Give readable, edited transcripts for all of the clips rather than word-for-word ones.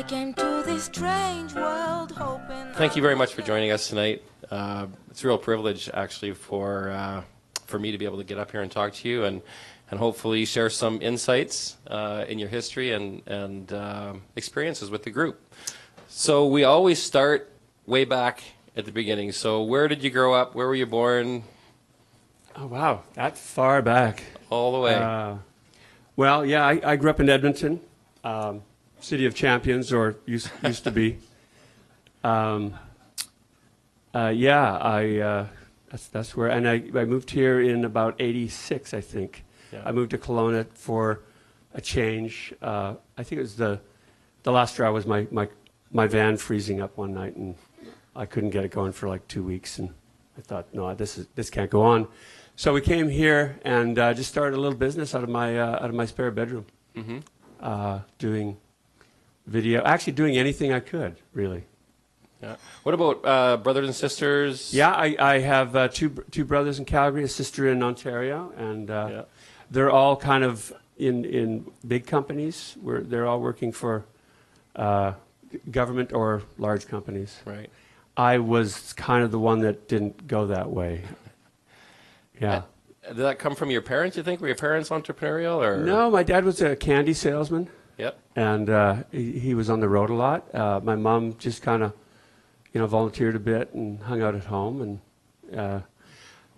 came to this strange world hoping. Thank you very much for joining us tonight. It's a real privilege, actually, for me to be able to get up here and talk to you and hopefully share some insights in your history and experiences with the group. So we always start way back at the beginning. So where did you grow up? Where were you born? Oh, wow. That far back. All the way. Well, yeah, I grew up in Edmonton, City of Champions, or used to be. That's where, and I moved here in about '86, I think. Yeah. I moved to Kelowna for a change. I think it was the last straw was my van freezing up one night, and I couldn't get it going for like 2 weeks, and I thought, no, this can't go on. So we came here and just started a little business out of my spare bedroom, doing video, actually doing anything I could, really. Yeah. What about brothers and sisters? Yeah, I have two brothers in Calgary, a sister in Ontario, and they're all kind of in big companies. They're all working for government or large companies. Right. I was kind of the one that didn't go that way. Yeah. Did that come from your parents, you think? Were your parents entrepreneurial? Or? No, my dad was a candy salesman. Yep. And he was on the road a lot. My mom just kind of, volunteered a bit and hung out at home. And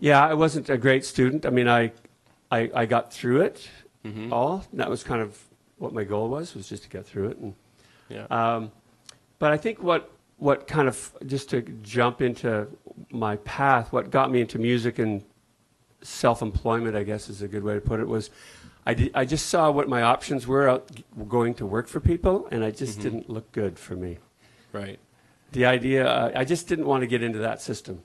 I wasn't a great student. I mean, I got through it all. That was kind of what my goal was just to get through it. And but I think what kind of, just to jump into my path, what got me into music and self-employment, I guess is a good way to put it, was I just saw what my options were out going to work for people, and it just didn't look good for me. Right. The idea, I just didn't want to get into that system.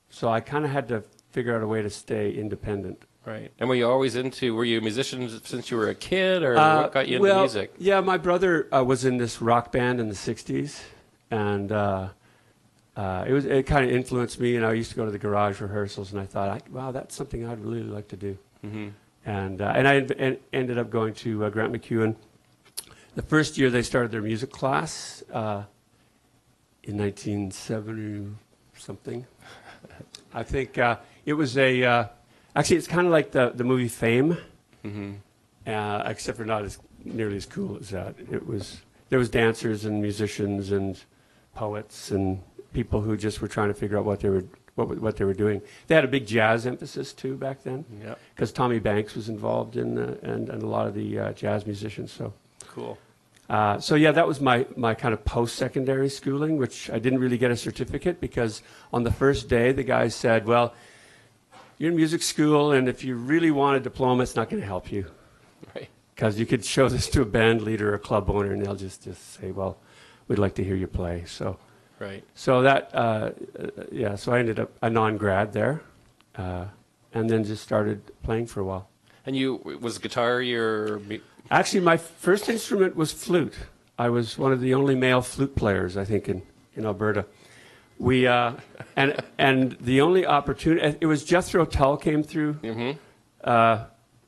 So I kind of had to figure out a way to stay independent. Right. And were you a musician since you were a kid, or what got you into music? Yeah, my brother was in this rock band in the 60s, and it kind of influenced me, and I used to go to the garage rehearsals, and I thought, wow, that's something I'd really like to do. And I ended up going to Grant MacEwan. The first year they started their music class in 1970-something. I think it was actually, it's kind of like the movie Fame, except for not nearly as cool as that. There was dancers and musicians and poets and people who just were trying to figure out what they were doing. They had a big jazz emphasis too back then, because Tommy Banks was involved in and a lot of the jazz musicians. So cool. That was my kind of post-secondary schooling, which I didn't really get a certificate because on the first day the guy said, well, you're in music school, and if you really want a diploma, it's not going to help you. Right. Because you could show this to a band leader or a club owner, and they'll just say, well, we'd like to hear you play. So. Right. So that, so I ended up a non-grad there, and then just started playing for a while. And was guitar your... Actually, my first instrument was flute. I was one of the only male flute players, I think, in Alberta. We, and the only opportunity, it was Jethro Tull came through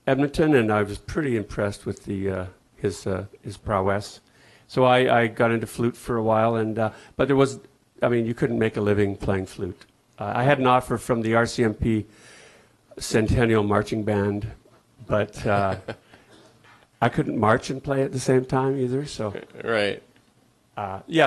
Edmonton, and I was pretty impressed with his prowess. So I got into flute for a while, and but you couldn't make a living playing flute. I had an offer from the RCMP Centennial Marching Band, but I couldn't march and play at the same time either. So right,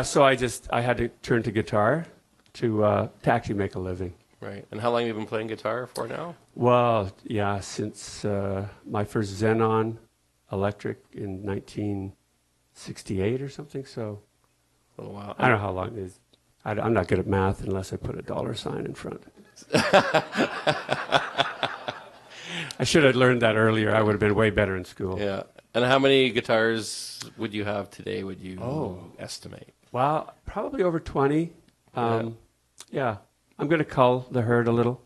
so I had to turn to guitar to actually make a living. Right. And how long have you been playing guitar for now? Well, since my first Xenon electric in 1968 or something, so a little while. I don't know how long it is. I'm not good at math unless I put a dollar sign in front. I should have learned that earlier. I would have been way better in school. Yeah. And how many guitars would you have today, would you estimate? Well, probably over 20. I'm going to cull the herd a little.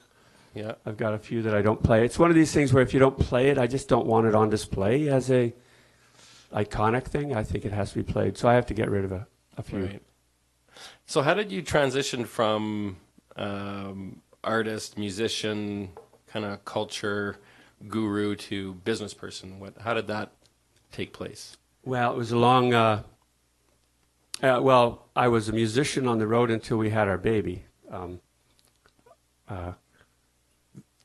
Yeah. I've got a few that I don't play. It's one of these things where if you don't play it, I just don't want it on display as a iconic thing. I think it has to be played. So I have to get rid of a few. Right. So how did you transition from artist, musician, kind of culture guru to business person? How did that take place? Well, it was a long Well, I was a musician on the road until we had our baby.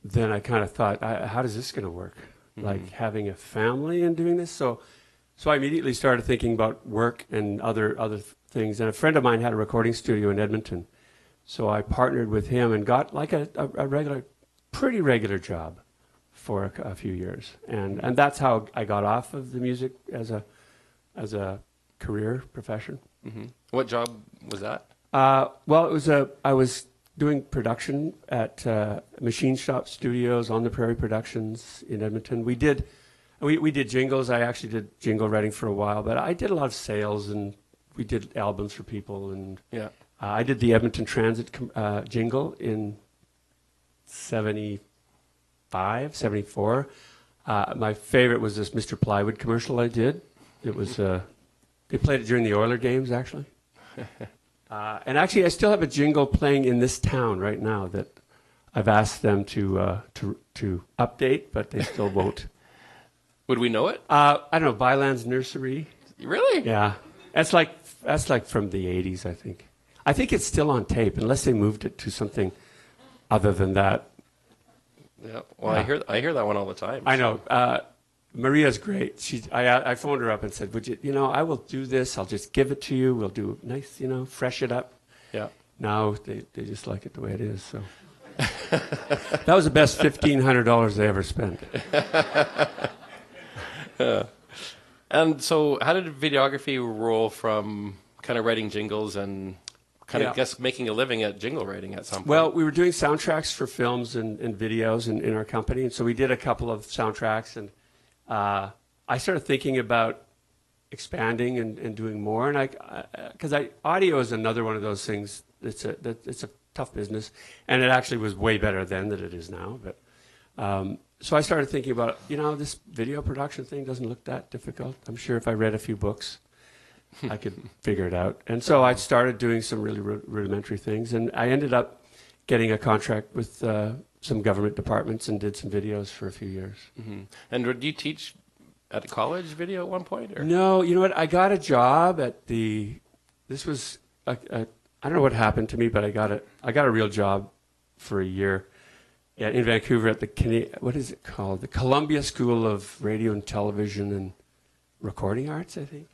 Then I kind of thought, how is this going to work? Like having a family and doing this? So I immediately started thinking about work and other things. And a friend of mine had a recording studio in Edmonton. So I partnered with him and got like a pretty regular job for a few years. And that's how I got off of the music as a career profession. What job was that? Well, I was doing production at Machine Shop Studios, On the Prairie Productions in Edmonton. We did jingles. I actually did jingle writing for a while, but I did a lot of sales, and we did albums for people. And I did the Edmonton Transit jingle in 75, 74. My favorite was this Mr. Plywood commercial I did. It was they played it during the Oiler games, actually. And actually, I still have a jingle playing in this town right now that I've asked them to update, but they still won't. Would we know it? I don't know. Byland's Nursery. Really? Yeah, that's like from the '80s, I think. I think it's still on tape, unless they moved it to something other than that. Yeah. Well, yeah. I hear that one all the time. I know. Maria's great. I phoned her up and said, "Would you? I will do this. I'll just give it to you. We'll do nice, fresh it up." Yeah. Now they just like it the way it is. So that was the best $1,500 they ever spent. And so, how did videography roll from kind of writing jingles and kind of guess making a living at jingle writing at some point? Well, we were doing soundtracks for films and videos in our company, and so we did a couple of soundtracks, and I started thinking about expanding and doing more, and because audio is another one of those things. It's a tough business, and it actually was way better then than it is now. But so I started thinking about this video production thing doesn't look that difficult. I'm sure if I read a few books, I could figure it out. And so I started doing some really rudimentary things, and I ended up getting a contract with some government departments and did some videos for a few years. And did you teach at a college video at one point? Or? No, you know what? I got a job at this was, I don't know what happened to me, but I got a real job for a year in Vancouver at what is it called? The Columbia School of Radio and Television and Recording Arts, I think.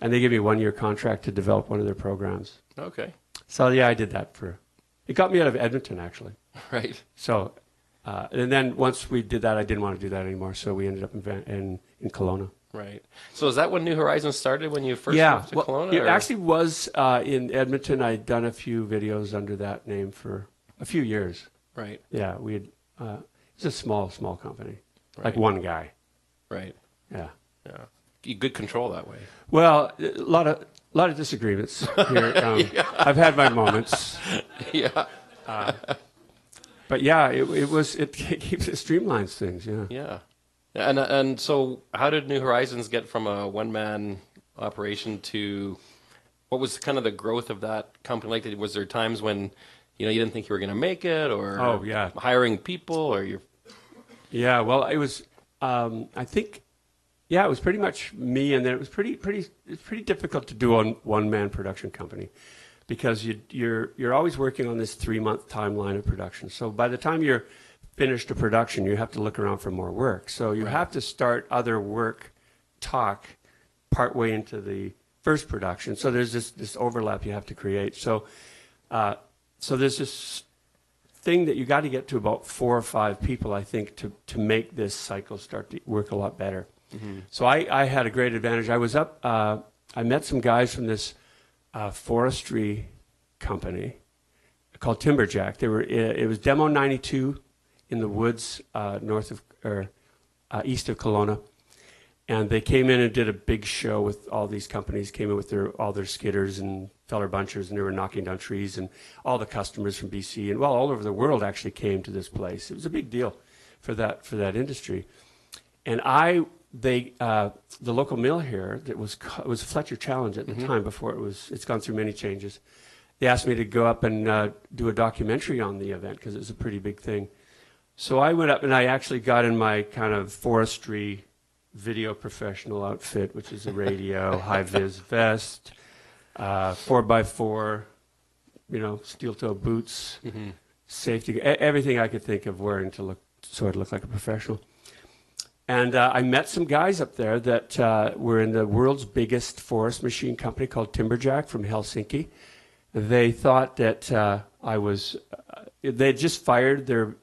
And they gave me a 1-year contract to develop one of their programs. Okay. So yeah, I did that it got me out of Edmonton, actually. Right. So, and then once we did that, I didn't want to do that anymore. So we ended up in Kelowna. Right. So is that when New Horizons started, when you first moved to Kelowna? It actually was in Edmonton. I'd done a few videos under that name for a few years. Right. Yeah, it's a small company, like one guy. Right. Yeah. Yeah. You good control that way. Well, a lot of disagreements here. I've had my moments. Yeah. But yeah, it keeps it streamlines things. Yeah. Yeah. And so how did New Horizons get from a one-man operation to what was kind of the growth of that company like? Was there times when you didn't think you were going to make it, or hiring people, or you're? Yeah, well, it was. I think, it was pretty much me, and then it was it's pretty difficult to do on one-man production company, because you're always working on this 3-month timeline of production. So by the time you're finished a production, you have to look around for more work. So you have to start other work talk partway into the first production. So there's this overlap you have to create. So there's this thing that you got to get to about 4 or 5 people, I think, to make this cycle start to work a lot better. So I had a great advantage. I was up. I met some guys from this forestry company called Timberjack. It was Demo 92 in the woods east of Kelowna, and they came in and did a big show with all these companies. Came in with all their skidders and feller bunchers, and they were knocking down trees, and all the customers from BC and all over the world actually came to this place. It was a big deal for that industry. And the local mill here that was Fletcher Challenge at the time, before it's gone through many changes. They asked me to go up and do a documentary on the event because it was a pretty big thing. So I went up and I actually got in my kind of forestry video professional outfit, which is a radio, high-vis vest, 4x4, steel-toe boots, safety, everything I could think of wearing to look like a professional. And I met some guys up there that were in the world's biggest forest machine company called Timberjack from Helsinki. They thought that they'd just fired their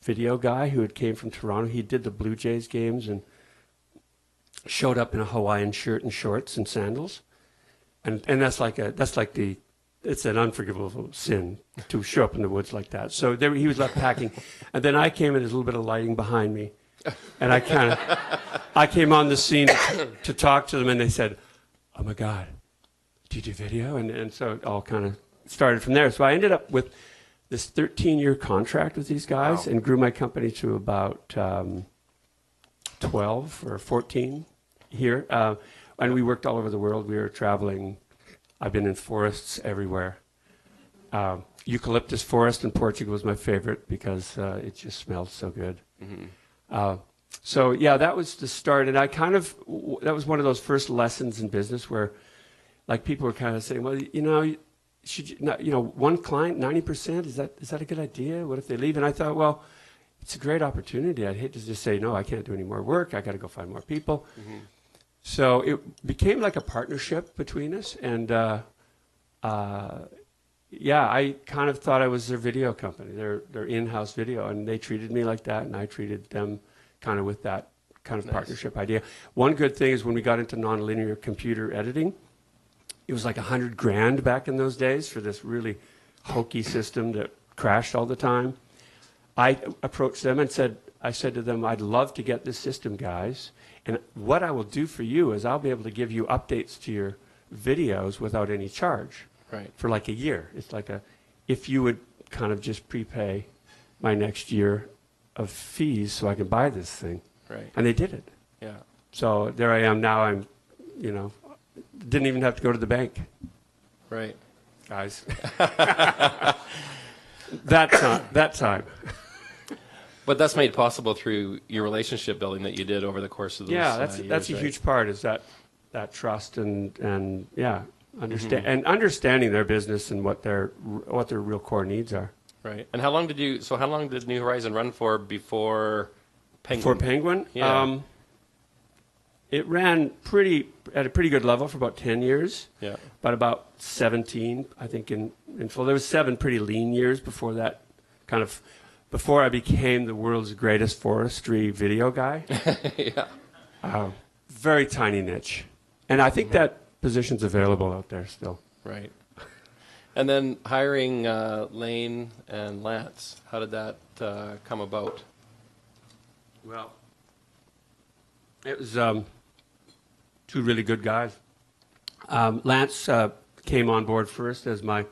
video guy who had came from Toronto. He did the Blue Jays games and showed up in a Hawaiian shirt and shorts and sandals. And it's an unforgivable sin to show up in the woods like that. So he was left packing. And then I came in, there's a little bit of lighting behind me. And I came on the scene to talk to them, and they said, "Oh my God, do you do video?" And so it all kind of started from there. So I ended up with this 13-year contract with these guys and grew my company to about 12 or 14 here. And we worked all over the world. We were traveling. I've been in forests everywhere. Eucalyptus forest in Portugal was my favorite because it just smelled so good. So yeah, that was the start, and that was one of those first lessons in business where, like, people were kind of saying, well, should you not, one client, 90%, is that a good idea? What if they leave? And I thought, well, it's a great opportunity. I'd hate to just say, no, I can't do any more work. I got to go find more people. So it became like a partnership between us, and yeah, I kind of thought I was their video company, their in-house video, and they treated me like that, and I treated them kind of with that kind of partnership idea. One good thing is when we got into nonlinear computer editing, it was like $100,000 back in those days for this really hokey system that crashed all the time. I approached them and I said to them, I'd love to get this system, guys, and what I will do for you is I'll be able to give you updates to your videos without any charge. Right. For like a year. It's like if you would kind of just prepay my next year of fees so I can buy this thing. Right. And they did it. Yeah. So there I am now. Didn't even have to go to the bank. Right. Guys. that time. But that's made possible through your relationship building that you did over the course of those years, that's a right? huge part, is that trust and yeah. Understanding their business and what their real core needs are. Right. And how long did New Horizon run for before Penguin? For Penguin? Yeah. It ran at a pretty good level for about 10 years. Yeah. But about 17, I think, in full. There was 7 pretty lean years before that, before I became the world's greatest forestry video guy. Yeah. Very tiny niche. And I think that position's available out there still. Right. And then hiring Lane and Lance, how did that come about? Well, it was 2 really good guys. Lance came on board first as my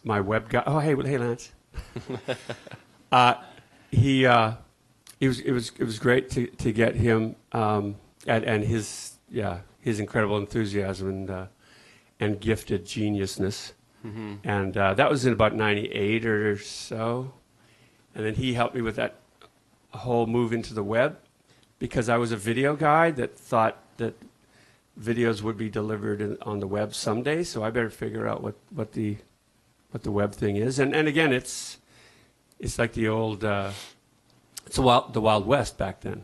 web guy. Oh, hey, Lance. It was great to get him and his incredible enthusiasm and gifted geniusness. And that was in about 98 or so. And then he helped me with that whole move into the web, because I was a video guy that thought that videos would be delivered on the web someday. So I better figure out what the web thing is. And again, it's like the old, the Wild West back then.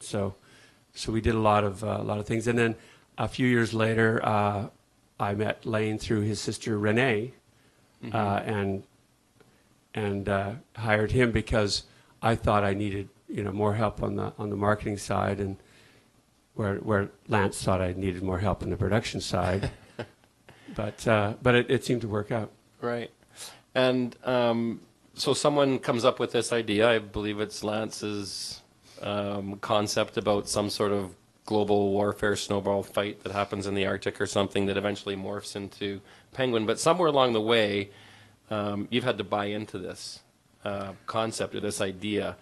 So we did a lot of things. And then a few years later, I met Lane through his sister Renee, and hired him because I thought I needed more help on the marketing side, and where Lance thought I needed more help on the production side. but it seemed to work out. Right. And so someone comes up with this idea. I believe it's Lance's concept about some sort of global warfare snowball fight that happens in the Arctic or something that eventually morphs into Penguin. But somewhere along the way, you've had to buy into this concept or this idea,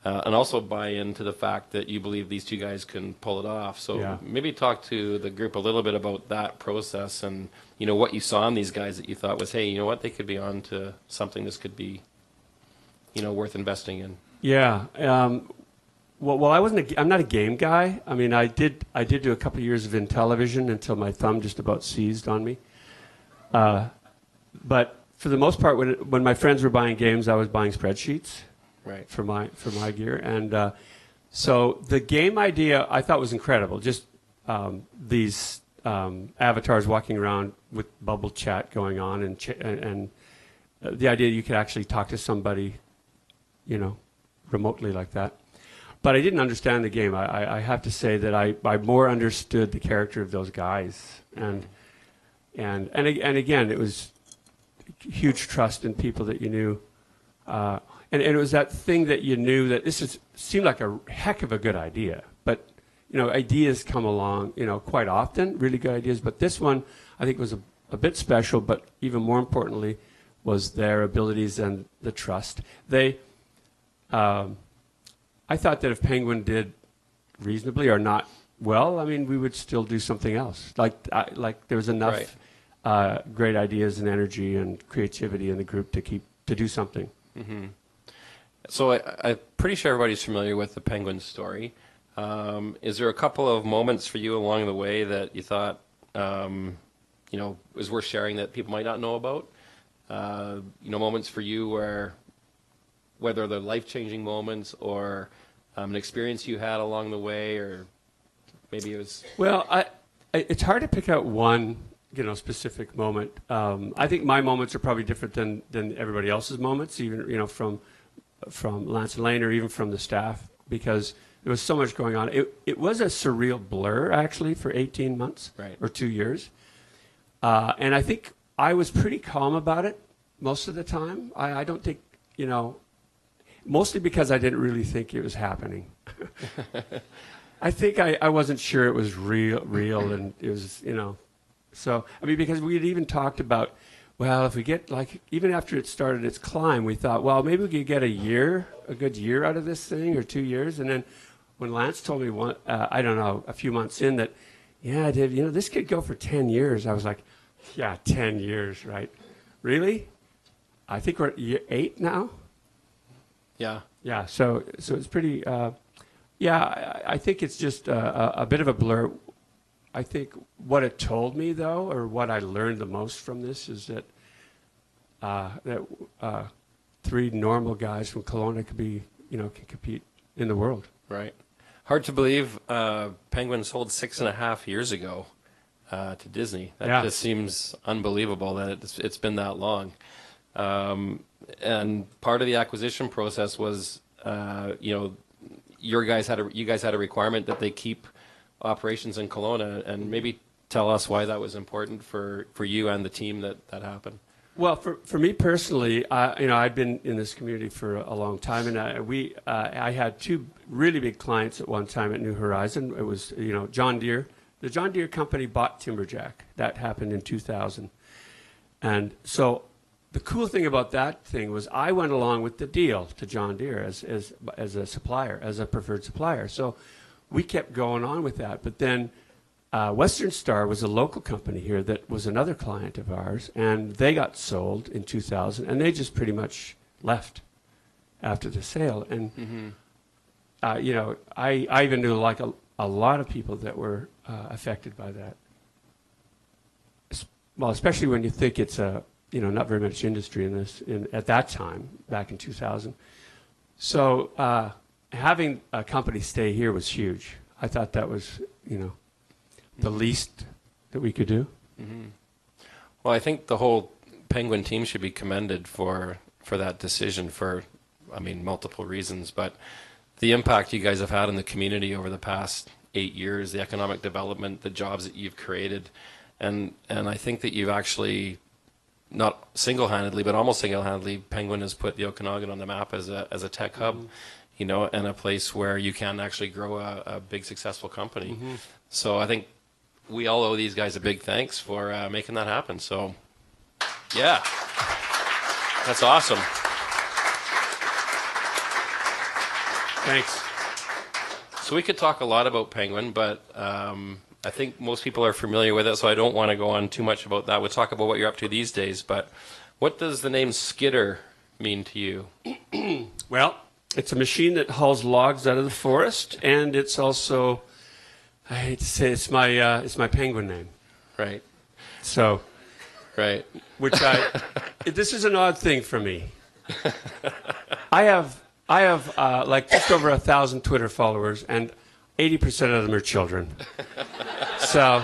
and also buy into the fact that you believe these 2 guys can pull it off. So maybe talk to the group a little bit about that process and what you saw in these guys that you thought was, hey, you know what, they could be on to something. This could be worth investing in. Yeah. well, I'm not a game guy. I mean, I did do a couple of years of in television until my thumb just about seized on me. But for the most part, when my friends were buying games, I was buying spreadsheets, Right. for my gear. And so the game idea I thought was incredible. Just these avatars walking around with bubble chat going on, and the idea you could actually talk to somebody, remotely like that. But I didn't understand the game. I have to say that I more understood the character of those guys, and again, it was huge trust in people that you knew, and it was that thing that you knew that seemed like a heck of a good idea. But ideas come along, quite often, really good ideas. But this one, I think, was a bit special. But even more importantly, was their abilities and the trust. I thought that if Penguin did reasonably or not well, I mean, we would still do something else. Like there was enough great ideas and energy and creativity in the group to do something. Mm-hmm. So I'm pretty sure everybody's familiar with the Penguin story. Is there a couple of moments for you along the way that you thought, is worth sharing that people might not know about? Moments for you where, whether they're life-changing moments or an experience you had along the way, or maybe it was... Well, it's hard to pick out one, specific moment. I think my moments are probably different than everybody else's moments, even, from Lance and Lane, or even from the staff, because there was so much going on. It was a surreal blur, actually, for 18 months, right, or 2 years. And I think I was pretty calm about it most of the time. I don't think, mostly because I didn't really think it was happening. I think I wasn't sure it was real, and it was, So, because we had even talked about, well, if we get, even after it started its climb, we thought, well, maybe we could get a good year out of this thing, or 2 years. And then when Lance told me, a few months in, that, yeah, Dave, this could go for 10 years. I was like, yeah, 10 years, right? Really? I think we're at year 8 now. Yeah. Yeah, so it's pretty, I think it's just a bit of a blur. I think what it told me, though, or what I learned the most from this, is that three normal guys from Kelowna can compete in the world. Right. Hard to believe Penguin sold 6.5 years ago to Disney. That just seems unbelievable that it's been that long. And part of the acquisition process was, you guys had a requirement that they keep operations in Kelowna, and maybe tell us why that was important for you and the team that happened. Well, for me personally, I'd been in this community for a long time, and I had 2 really big clients at one time at New Horizon. It was John Deere. The John Deere company bought Timberjack. That happened in 2000, and so the cool thing about that thing was I went along with the deal to John Deere as a supplier, as a preferred supplier. So we kept going on with that. But then Western Star was a local company here that was another client of ours, and they got sold in 2000, and they just pretty much left after the sale. And I even knew a lot of people that were affected by that. Well, especially when you think it's not very much industry in this at that time, back in 2000. So having a company stay here was huge. I thought that was, the least that we could do. Mm-hmm. Well, I think the whole Penguin team should be commended for that decision for, multiple reasons. But the impact you guys have had in the community over the past 8 years, the economic development, the jobs that you've created, and I think that you've actually, not single-handedly, but almost single-handedly, Penguin has put the Okanagan on the map as a tech hub, and a place where you can actually grow a big, successful company. Mm-hmm. So I think we all owe these guys a big thanks for making that happen. So, yeah, that's awesome. Thanks. So we could talk a lot about Penguin, but I think most people are familiar with it, so I don't want to go on too much about that. We'll talk about what you're up to these days, but what does the name Skidder mean to you? Well, It's a machine that hauls logs out of the forest, and it's also, I hate to say, it's my penguin name. Right. So, Right. this is an odd thing for me. I have like just over 1,000 Twitter followers, and 80% of them are children. So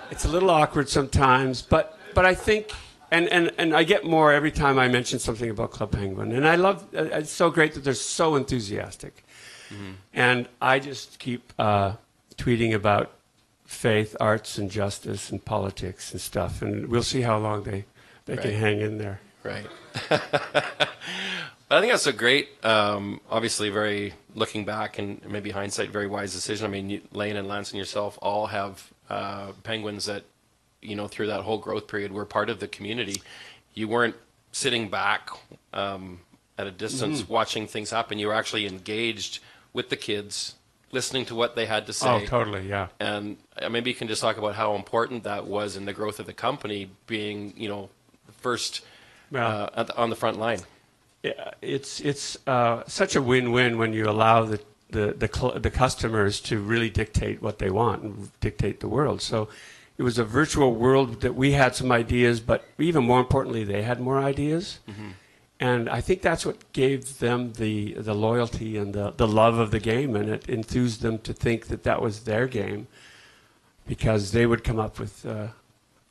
it's a little awkward sometimes, but I think, and I get more every time I mention something about Club Penguin. And I love, it's so great that they're so enthusiastic. Mm-hmm. And I just keep tweeting about faith, arts, and justice, and politics and stuff. And we'll see how long they can hang in there. Right. I think that's a great, obviously very, looking back and maybe hindsight, very wise decision. I mean, Lane and Lance and yourself all have penguins that, through that whole growth period were part of the community. You weren't sitting back at a distance watching things happen. You were actually engaged with the kids, listening to what they had to say. Oh, totally, yeah. And maybe you can just talk about how important that was in the growth of the company, being, first on the front line. Yeah, it's such a win-win when you allow the customers to really dictate what they want and dictate the world. So it was a virtual world that we had some ideas, but even more importantly, they had more ideas. Mm-hmm. And I think that's what gave them the loyalty and the love of the game, and it enthused them to think that was their game, because they would come up with,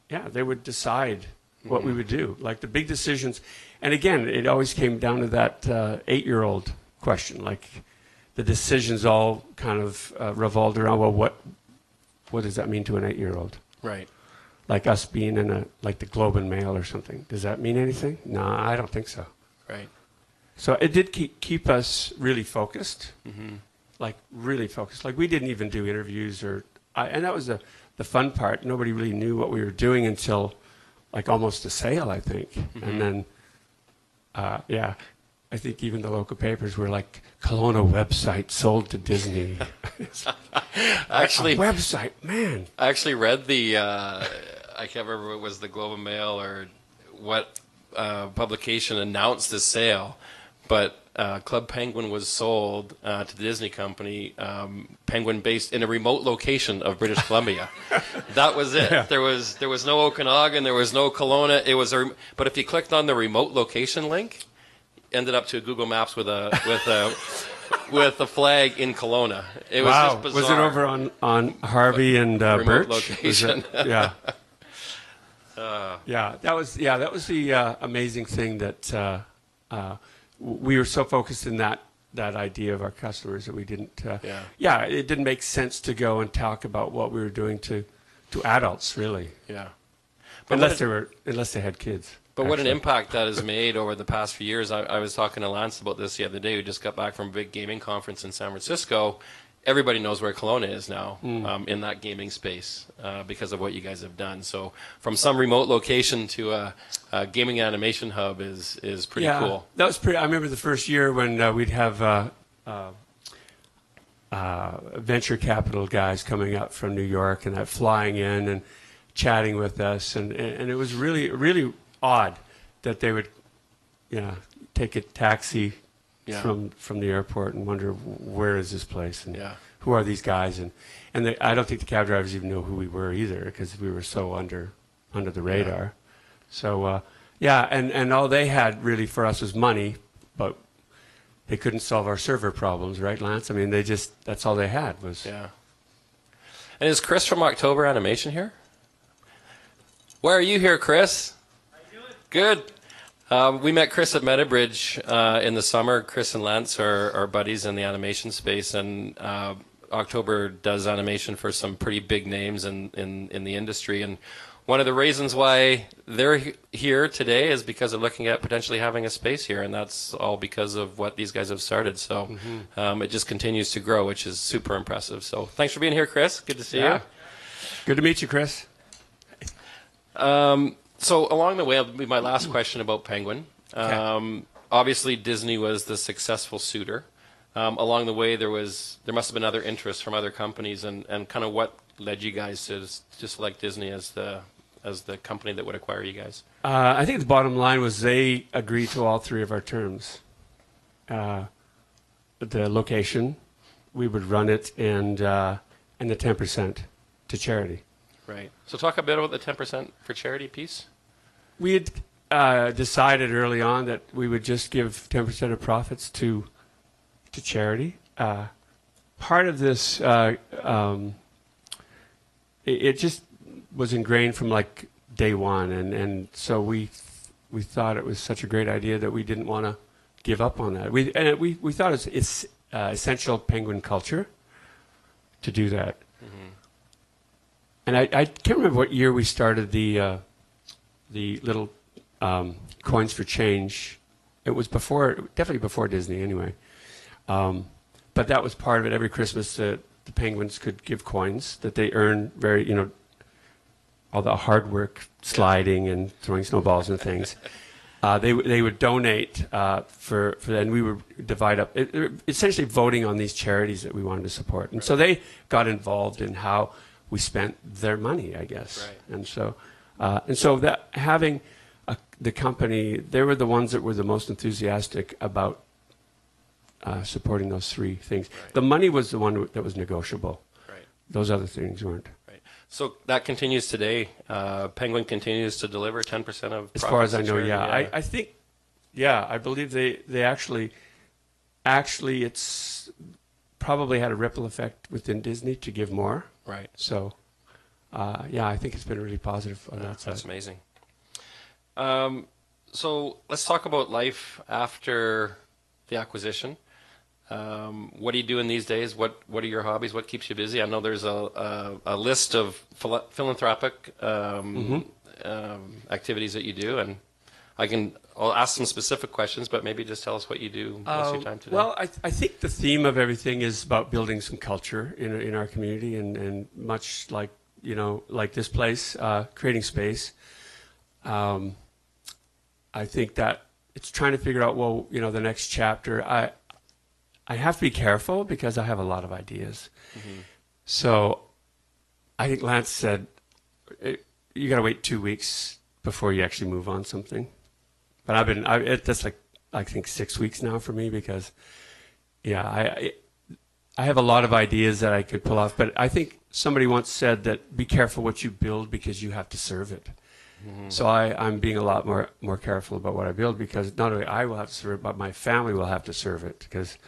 they would decide what we would do, like the big decisions. And again, it always came down to that 8-year-old question, like the decisions all kind of revolved around, well, what does that mean to an 8-year-old? Right. Like us being in like the Globe and Mail or something. Does that mean anything? No, I don't think so. Right. So it did keep us really focused, like really focused. Like we didn't even do interviews and that was the fun part. Nobody really knew what we were doing until like almost a sale, I think. Mm-hmm. And then, I think even the local papers were like, Kelowna website sold to Disney. Actually, a website, man. I actually read I can't remember if it was the Globe and Mail or what publication announced the sale, but Club Penguin was sold to the Disney company, Penguin based in a remote location of British Columbia. That was it. Yeah. There was no Okanagan, there was no Kelowna. It was but if you clicked on the remote location link, ended up to Google Maps with a flag in Kelowna. It was just bizarre. Was it over on Harvey and remote Birch? Location. Yeah. That was the amazing thing that we were so focused in that idea of our customers that we didn't. It didn't make sense to go and talk about what we were doing to adults, really. Yeah, but unless they had kids. But what an impact that has made over the past few years. I was talking to Lance about this the other day. We just got back from a big gaming conference in San Francisco. Everybody knows where Kelowna is now in that gaming space because of what you guys have done. So from some remote location to a gaming animation hub is pretty cool. That was pretty. I remember the first year when we'd have venture capital guys coming up from New York and flying in and chatting with us, and it was really, really odd that they would take a taxi from the airport and wonder, where is this place and who are these guys, and I don't think the cab drivers even know who we were either, because we were so under the radar. So and all they had really for us was money, but they couldn't solve our server problems, right, Lance? I mean, that's all they had was. Yeah. And is Chris from October Animation here? Where are you here, Chris? How you doing? Good. We met Chris at Metabridge in the summer. Chris and Lance are buddies in the animation space, and October does animation for some pretty big names in the industry. And one of the reasons why they're here today is because they're looking at potentially having a space here, and that's all because of what these guys have started. So it just continues to grow, which is super impressive. So thanks for being here, Chris. Good to see you. Good to meet you, Chris. So along the way, that'll be my last question about Penguin. Obviously, Disney was the successful suitor. Along the way, there must have been other interests from other companies, and kind of what led you guys to select Disney as the company that would acquire you guys? I think the bottom line was they agreed to all three of our terms. the location, we would run it, and the 10% to charity. Right. So talk a bit about the 10% for charity piece. We had decided early on that we would just give 10% of profits to charity. Part of this, it just was ingrained from like day one, and so we thought it was such a great idea that we didn't want to give up on that. We thought it's essential Penguin culture to do that. Mm-hmm. And I can't remember what year we started the little coins for change. It was definitely before Disney anyway. But that was part of it. Every Christmas, the Penguins could give coins that they earn all the hard work sliding and throwing snowballs and things. They would donate for and we would divide up, essentially voting on these charities that we wanted to support. And so they got involved in how we spent their money, I guess. Right. And so that having the company, they were the ones that were the most enthusiastic about supporting those three things. Right. The money was the one that was negotiable. Right. Those other things weren't. Right. So that continues today. Penguin continues to deliver 10% of as far as I know, yeah. I think, I believe they actually it's probably had a ripple effect within Disney to give more. Right. So, I think it's been really positive on that side. That's amazing. So let's talk about life after the acquisition. What are you doing these days? What are your hobbies? What keeps you busy? I know there's a list of philanthropic activities that you do, and I'll ask some specific questions, but maybe just tell us what you do most of your time today. Well, I think the theme of everything is about building some culture in our community, and much like like this place, creating space. I think that it's trying to figure out the next chapter. I have to be careful because I have a lot of ideas. Mm-hmm. So I think Lance said, you got to wait 2 weeks before you actually move on something. But that's like, I think 6 weeks now for me because, I have a lot of ideas that I could pull off. But I think somebody once said that be careful what you build because you have to serve it. Mm-hmm. So I'm being a lot more careful about what I build because not only I will have to serve it, but my family will have to serve it because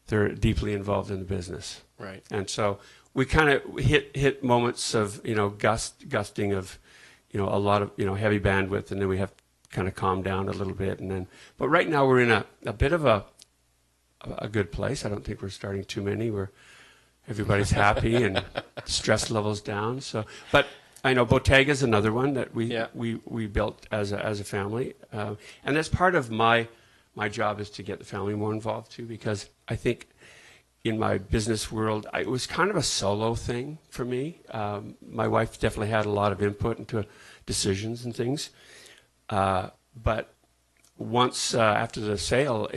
they're deeply involved in the business. Right. And so we kind of hit moments of, gusting of, a lot of, heavy bandwidth, and then we have to kind of calm down a little bit. But right now we're in a bit of a good place. I don't think we're starting too many. Everybody's happy and stress levels down. So, but I know Bottega is another one that we built as a family. And that's part of my job is to get the family more involved too, because I think in my business world, it was kind of a solo thing for me. My wife definitely had a lot of input into decisions and things. But once after the sale,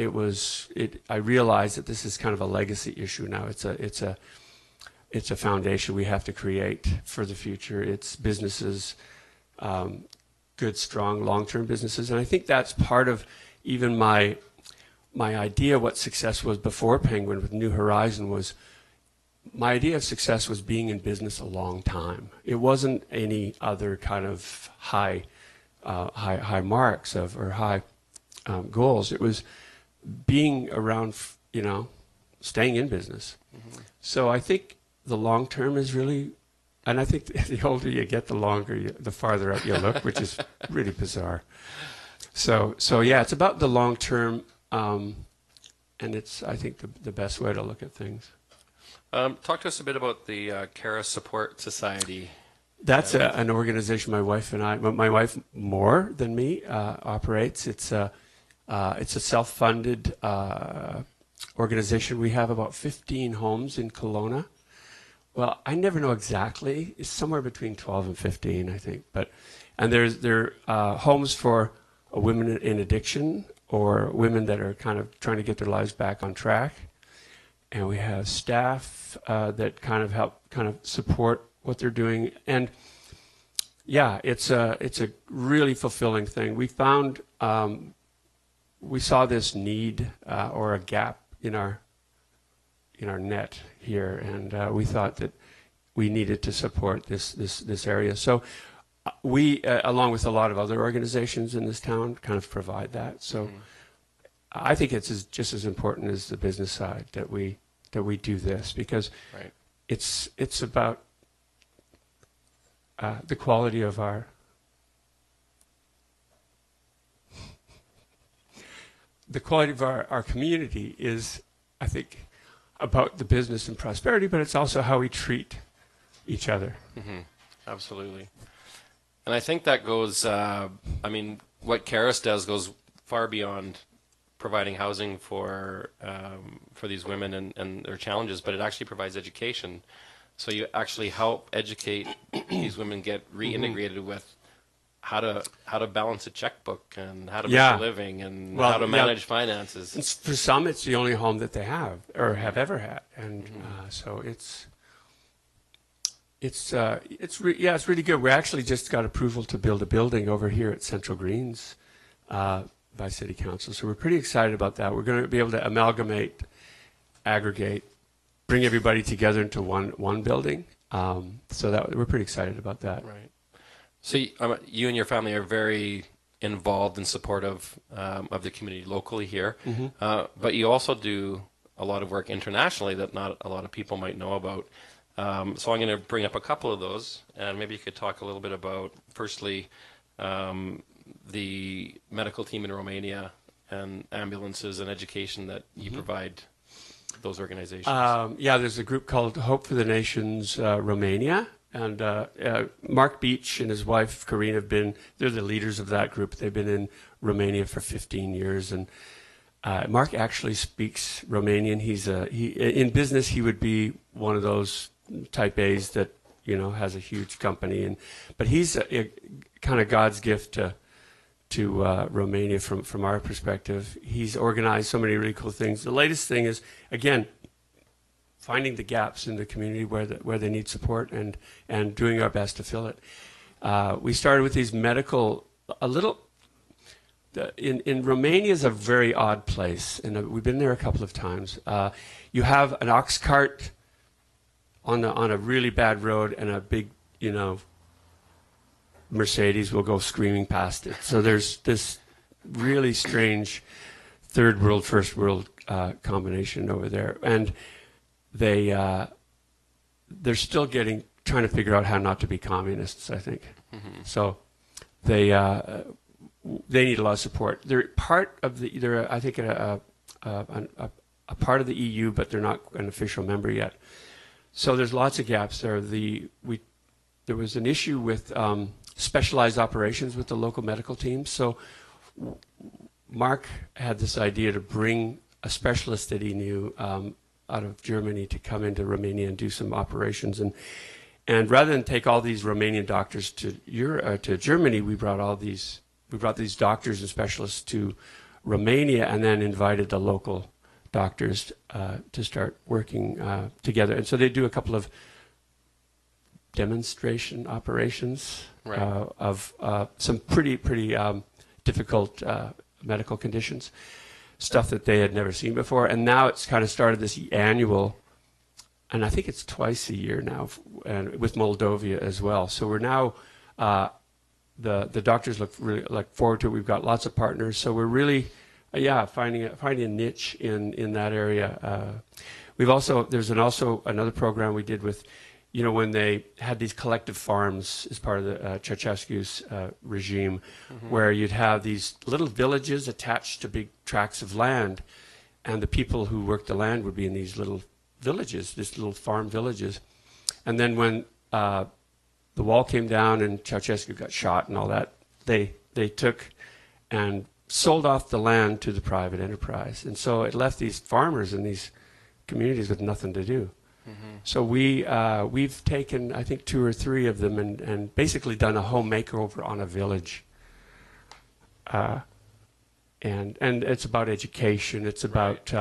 I realized that this is kind of a legacy issue now. It's a foundation we have to create for the future. It's businesses, good, strong, long-term businesses. And I think that's part of even my idea what success was before Penguin with New Horizon was my idea of success was being in business a long time. It wasn't any other kind of high marks or high goals. It was being around, staying in business. Mm-hmm. So I think the long term is really, and I think the older you get, the farther out you look, which is really bizarre. So it's about the long term, and it's, I think, the best way to look at things. Talk to us a bit about the Cara Support Society. That's an organization my wife and my wife more than me operates. It's a self-funded organization. We have about 15 homes in Kelowna. Well, I never know exactly. It's somewhere between 12 and 15, I think. And there are homes for women in addiction or women that are kind of trying to get their lives back on track. And we have staff that kind of help support what they're doing. And it's a really fulfilling thing. We found we saw this need or a gap in our net here, and we thought that we needed to support this area. So we, along with a lot of other organizations in this town, kind of provide that. So I think it's just as important as the business side that we do this, because it's about the quality of our community is, I think, about the business and prosperity, but it's also how we treat each other. Absolutely. And I think that goes, I mean, what Karis does goes far beyond providing housing for these women and their challenges, but it actually provides education. So you actually help educate these women get reintegrated with how to balance a checkbook and how to make a living and how to manage finances. For some, it's the only home that they have or have ever had, and so it's really good. We actually just got approval to build a building over here at Central Greens by City Council, so we're pretty excited about that. We're going to be able to amalgamate, aggregate, bring everybody together into one building. So that we're pretty excited about that. Right. So you and your family are very involved and supportive of the community locally here, but you also do a lot of work internationally that not a lot of people might know about. So I'm going to bring up a couple of those, and maybe you could talk a little bit about, firstly, the medical team in Romania and ambulances and education that you provide those organizations. There's a group called Hope for the Nations Romania, and Mark Beach and his wife Corrine they're the leaders of that group. They've been in Romania for 15 years, and Mark actually speaks Romanian. In business, he would be one of those type A's that, has a huge company, but he's kind of God's gift to Romania from our perspective. He's organized so many really cool things. The latest thing is, again, finding the gaps in the community where they need support and doing our best to fill it. We started with these medical, in Romania is a very odd place, and we've been there a couple of times. You have an ox cart on a really bad road, and a big, Mercedes will go screaming past it. So there's this really strange third world, first world combination over there, and they're still trying to figure out how not to be communists, I think. So they need a lot of support. They're part of I think a part of the EU, but they're not an official member yet. So there's lots of gaps there. There was an issue with specialized operations with the local medical team. So Mark had this idea to bring a specialist that he knew out of Germany to come into Romania and do some operations. And rather than take all these Romanian doctors to Germany, we brought these doctors and specialists to Romania, and then invited the local doctors to start working together. And so they do a couple of demonstration operations of some pretty difficult medical conditions, stuff that they had never seen before. And now it's kind of started this annual, and I think it's twice a year now, and with Moldova as well. So we're now, the doctors look forward to it. We've got lots of partners. So we're really, finding a niche in that area. There's also another program we did with, when they had these collective farms as part of the Ceausescu's regime, where you'd have these little villages attached to big tracts of land, and the people who worked the land would be in these little villages, these little farm villages. And then when the wall came down and Ceausescu got shot and all that, they took and sold off the land to the private enterprise. And so it left these farmers in these communities with nothing to do. So we've taken, I think, 2 or 3 of them and basically done a home makeover on a village. And it's about education. It's about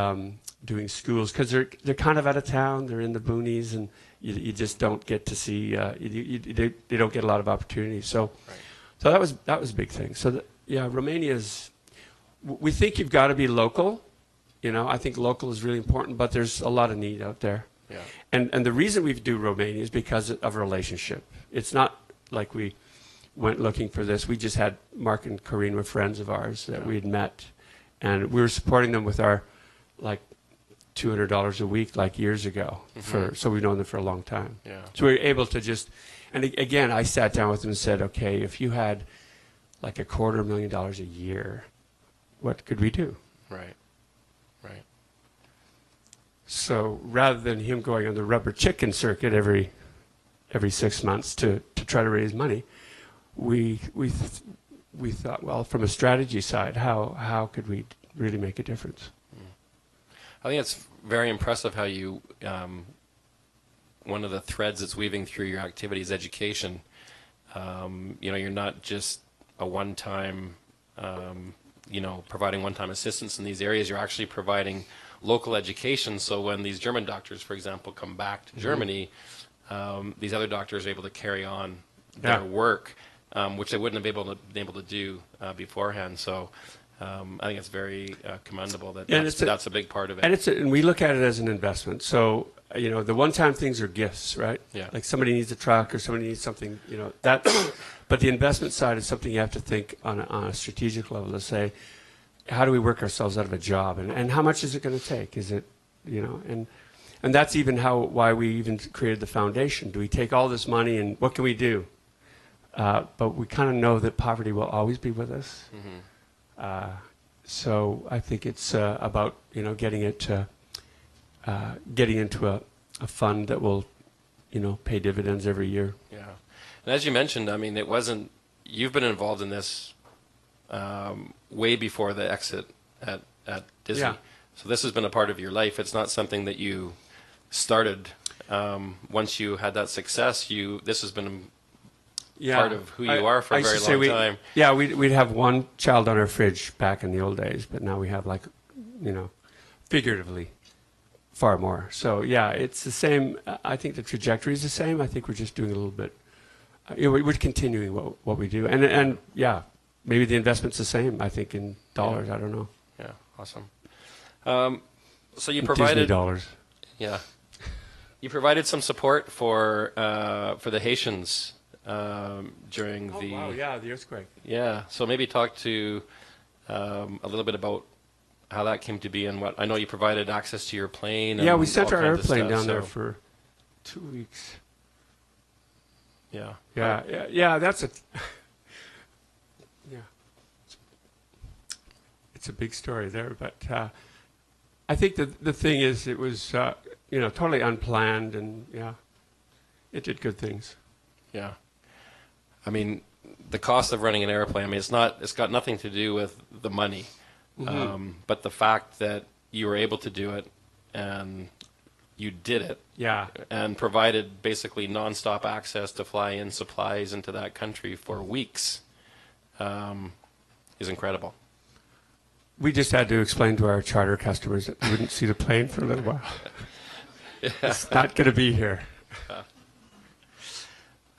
doing schools, because they're kind of out of town. They're in the boonies, and you just don't get to see. They don't get a lot of opportunities. So that was a big thing. So Romania's. We think you've got to be local You know, I think local is really important, but there's a lot of need out there. Yeah. And the reason we do Romania is because of relationship. It's not like we went looking for this. We just had Mark and Corrine were friends of ours that we had met, and we were supporting them with our like $200 a week like years ago. So we've known them for a long time. Yeah. So we were able to just, and again, I sat down with them and said, okay, if you had like $250,000 a year, what could we do? Right. Right. So rather than him going on the rubber chicken circuit every 6 months to try to raise money, we thought, well, from a strategy side, how could we really make a difference? I think it's very impressive how you, one of the threads that's weaving through your activity is education. You know, you're not just a one-time, you know, providing one-time assistance in these areas. You're actually providing local education. So when these German doctors, for example, come back to Germany, these other doctors are able to carry on their work, which they wouldn't have been able to do beforehand. So I think it's very commendable that that's a big part of it. And we look at it as an investment. So, you know, the one-time things are gifts, right? Yeah. Like somebody needs a truck or somebody needs something, you know, that. But the investment side is something you have to think on a strategic level to say, how do we work ourselves out of a job? And how much is it going to take? Is it, you know, and that's even why we even created the foundation. Do we take all this money and what can we do? But we kind of know that poverty will always be with us. So I think it's about, you know, getting into a fund that will, you know, pay dividends every year. Yeah. And as you mentioned, I mean, you've been involved in this way before the exit at Disney. Yeah. So this has been a part of your life. It's not something that you started once you had that success. This has been part of who you are for a very long time. Yeah, we'd have one child on our fridge back in the old days, but now we have, like, you know, figuratively, far more. So yeah, it's the same. I think the trajectory is the same. I think we're just doing a little bit. You know, we're continuing what we do, and yeah, maybe the investment's the same. I think in dollars. I don't know. Yeah, awesome. So you provided Disney dollars. Yeah, you provided some support for the Haitians during the. Oh wow! Yeah, the earthquake. Yeah, so maybe talk to a little bit about how that came to be and what I know you provided access to your plane. Yeah, and we sent all our kinds of airplane stuff, down there so- for 2 weeks. Yeah. Yeah. That's yeah. It's a big story there, but I think the thing is, it was you know, totally unplanned, and yeah, it did good things. Yeah. I mean, the cost of running an airplane, I mean, it's got nothing to do with the money. But the fact that you were able to do it and you did it. Yeah. And provided basically nonstop access to fly in supplies into that country for weeks is incredible. We just had to explain to our charter customers that we wouldn't see the plane for a little while. It's not going to be here.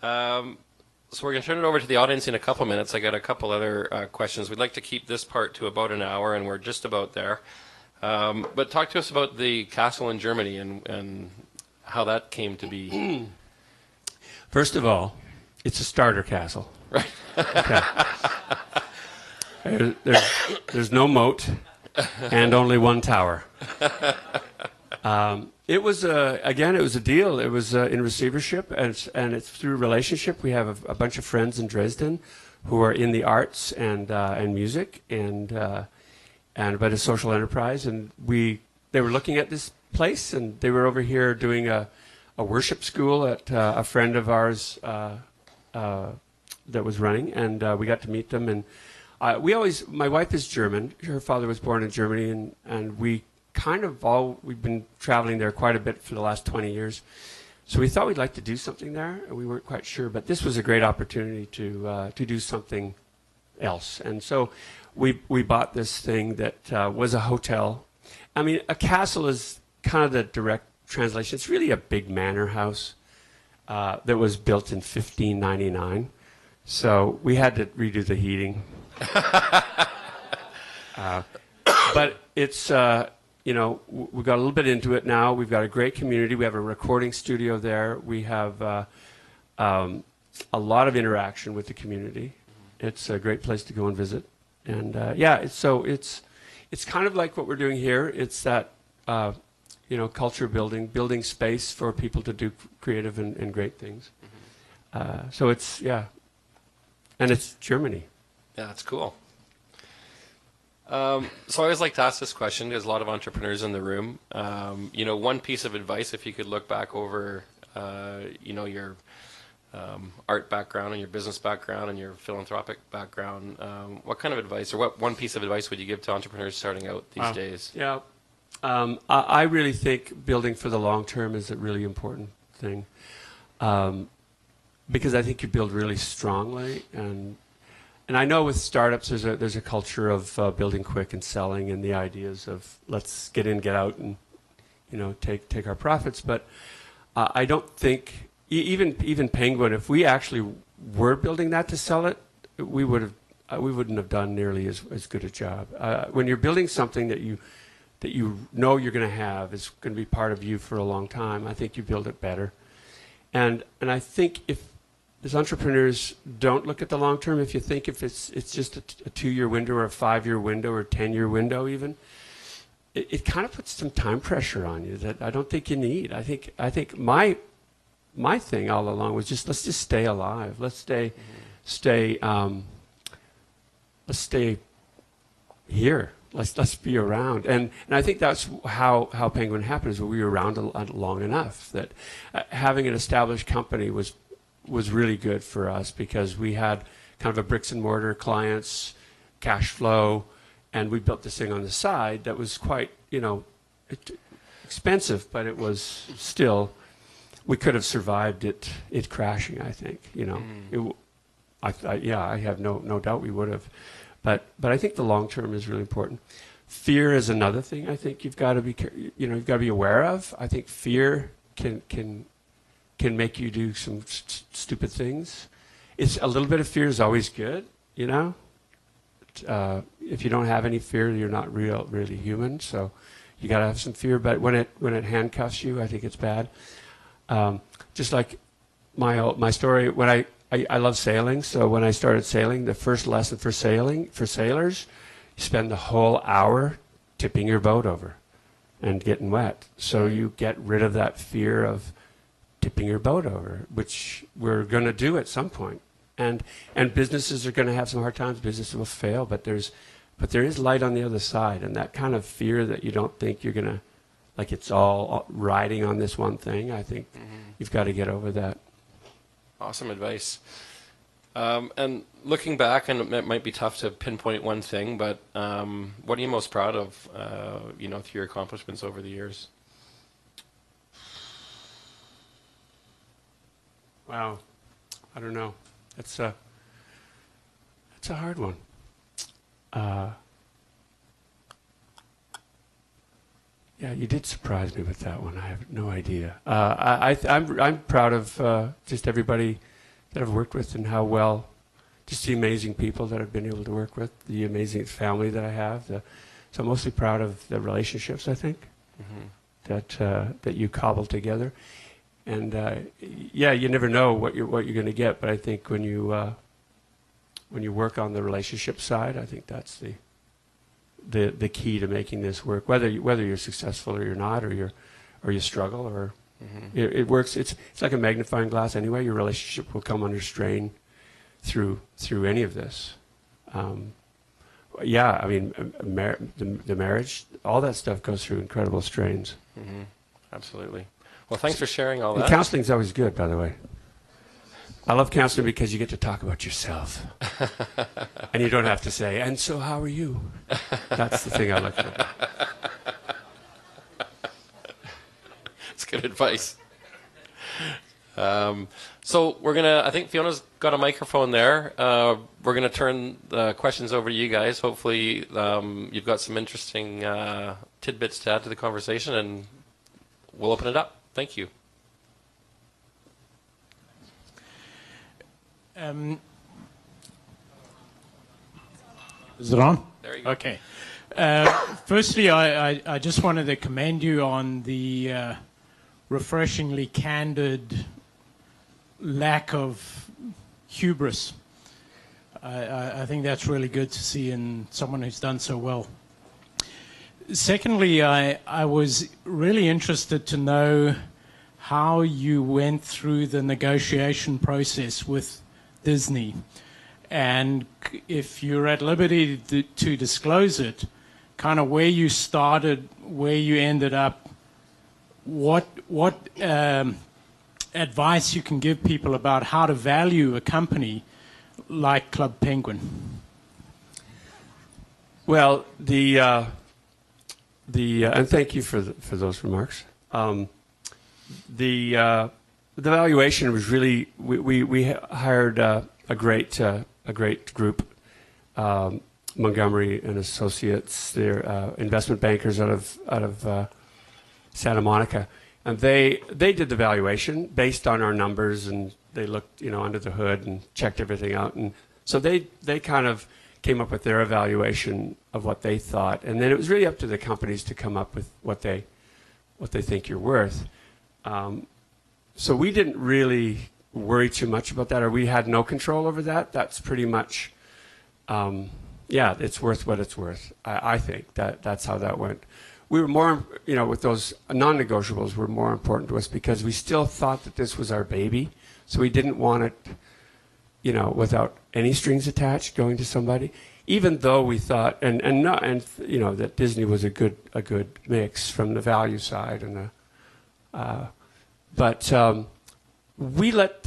So we're going to turn it over to the audience in a couple minutes. I got a couple other questions. We'd like to keep this part to about an hour, and we're just about there. But talk to us about the castle in Germany and how that came to be. First of all, it's a starter castle. Right. Okay. There's no moat and only one tower. It was again, it was a deal. It was in receivership, and it's through relationship. We have a bunch of friends in Dresden who are in the arts and music but a social enterprise. And they were looking at this place, and they were over here doing a worship school at a friend of ours that was running, and we got to meet them. And my wife is German. Her father was born in Germany, and we've been traveling there quite a bit for the last 20 years. So we thought we'd like to do something there, and we weren't quite sure, but this was a great opportunity to do something else. And so we bought this thing that was a hotel. I mean, a castle is kind of the direct translation. It's really a big manor house that was built in 1599. So we had to redo the heating. But it's you know, we got a little bit into it now. We've got a great community. We have a recording studio there. We have a lot of interaction with the community. It's a great place to go and visit. And yeah, it's kind of like what we're doing here. It's that you know, culture building space for people to do creative and great things. So it's, yeah, and it's Germany. Yeah, that's cool. So I always like to ask this question. There's a lot of entrepreneurs in the room. You know, one piece of advice, if you could look back over, you know, your art background and your business background and your philanthropic background, what kind of advice, or what one piece of advice would you give to entrepreneurs starting out these days? Yeah, I really think building for the long term is a really important thing, because I think you build really strongly, and I know with startups there's a culture of building quick and selling, and the ideas of let's get in, get out, and you know, take our profits. But I don't think even Penguin, if we actually were building that to sell it, we wouldn't have done nearly as good a job. When you're building something that you know you're going to have, is going to be part of you for a long time, I think you build it better. And I think if as entrepreneurs don't look at the long term, if you think if it's just a 2-year window or a 5-year window or a 10-year window even, it kind of puts some time pressure on you that I don't think you need. I think my thing all along was let's just stay alive. Let's stay here. Let's be around. And I think that's how Penguin happened, is we were around long enough that having an established company was really good for us, because we had kind of a bricks and mortar clients, cash flow, and we built this thing on the side that was quite, you know, expensive, but it was still, we could have survived it crashing, I think, you know. I have no doubt we would have. But I think the long term is really important. Fear is another thing I think you've got to be aware of. I think fear can make you do some stupid things. It's a little bit of fear is always good, you know. If you don't have any fear, you're not really human. So you got to have some fear. But when it handcuffs you, I think it's bad. Just like my story, when I love sailing, so when I started sailing, the first lesson for sailors, you spend the whole hour tipping your boat over and getting wet. So you get rid of that fear of tipping your boat over, which we're going to do at some point. And businesses are going to have some hard times. Businesses will fail, but there is light on the other side. And that kind of fear that you don't think you're going to, like it's all riding on this one thing, I think you've got to get over that. Awesome advice. And looking back, and it might be tough to pinpoint one thing, but what are you most proud of, you know, through your accomplishments over the years? Wow, I don't know. It's a hard one. Yeah, you did surprise me with that one. I have no idea. I'm proud of just everybody that I've worked with, and how well, just the amazing people that I've been able to work with, the amazing family that I have. So I'm mostly proud of the relationships, I think, that you cobble together. And yeah, you never know what you're going to get, but I think when you work on the relationship side, I think that's the key to making this work. Whether you're successful or you're not, or you struggle, or it works. It's like a magnifying glass anyway. Your relationship will come under strain through any of this. Yeah, I mean, the marriage, all that stuff goes through incredible strains. Absolutely. Well, thanks for sharing all that. Counseling's always good, by the way. I love counseling because you get to talk about yourself. And you don't have to say, and so how are you? That's the thing I look for. It's good advice. So we're going to, I think Fiona's got a microphone there. We're going to turn the questions over to you guys. Hopefully you've got some interesting tidbits to add to the conversation, and we'll open it up. Thank you. Is it on? There you go. Okay. Firstly, I just wanted to commend you on the refreshingly candid lack of hubris. I think that's really good to see in someone who's done so well. Secondly, I was really interested to know how you went through the negotiation process with Disney. And if you're at liberty to disclose it, kind of where you started, where you ended up, what advice you can give people about how to value a company like Club Penguin. Well, and thank you for those remarks. The valuation was really, we hired a great group, Montgomery and Associates. They're investment bankers out of Santa Monica, and they did the valuation based on our numbers, and they looked under the hood and checked everything out, and so they kind of came up with their evaluation of what they thought, and then it was really up to the companies to come up with what they think you're worth. So we didn't really worry too much about that, or we had no control over that. That's pretty much, it's worth what it's worth. I think that's how that went. We were more, with those non-negotiables were more important to us because we still thought that this was our baby, so we didn't want it, without any strings attached going to somebody. Even though we thought, that Disney was a good mix from the value side and but we let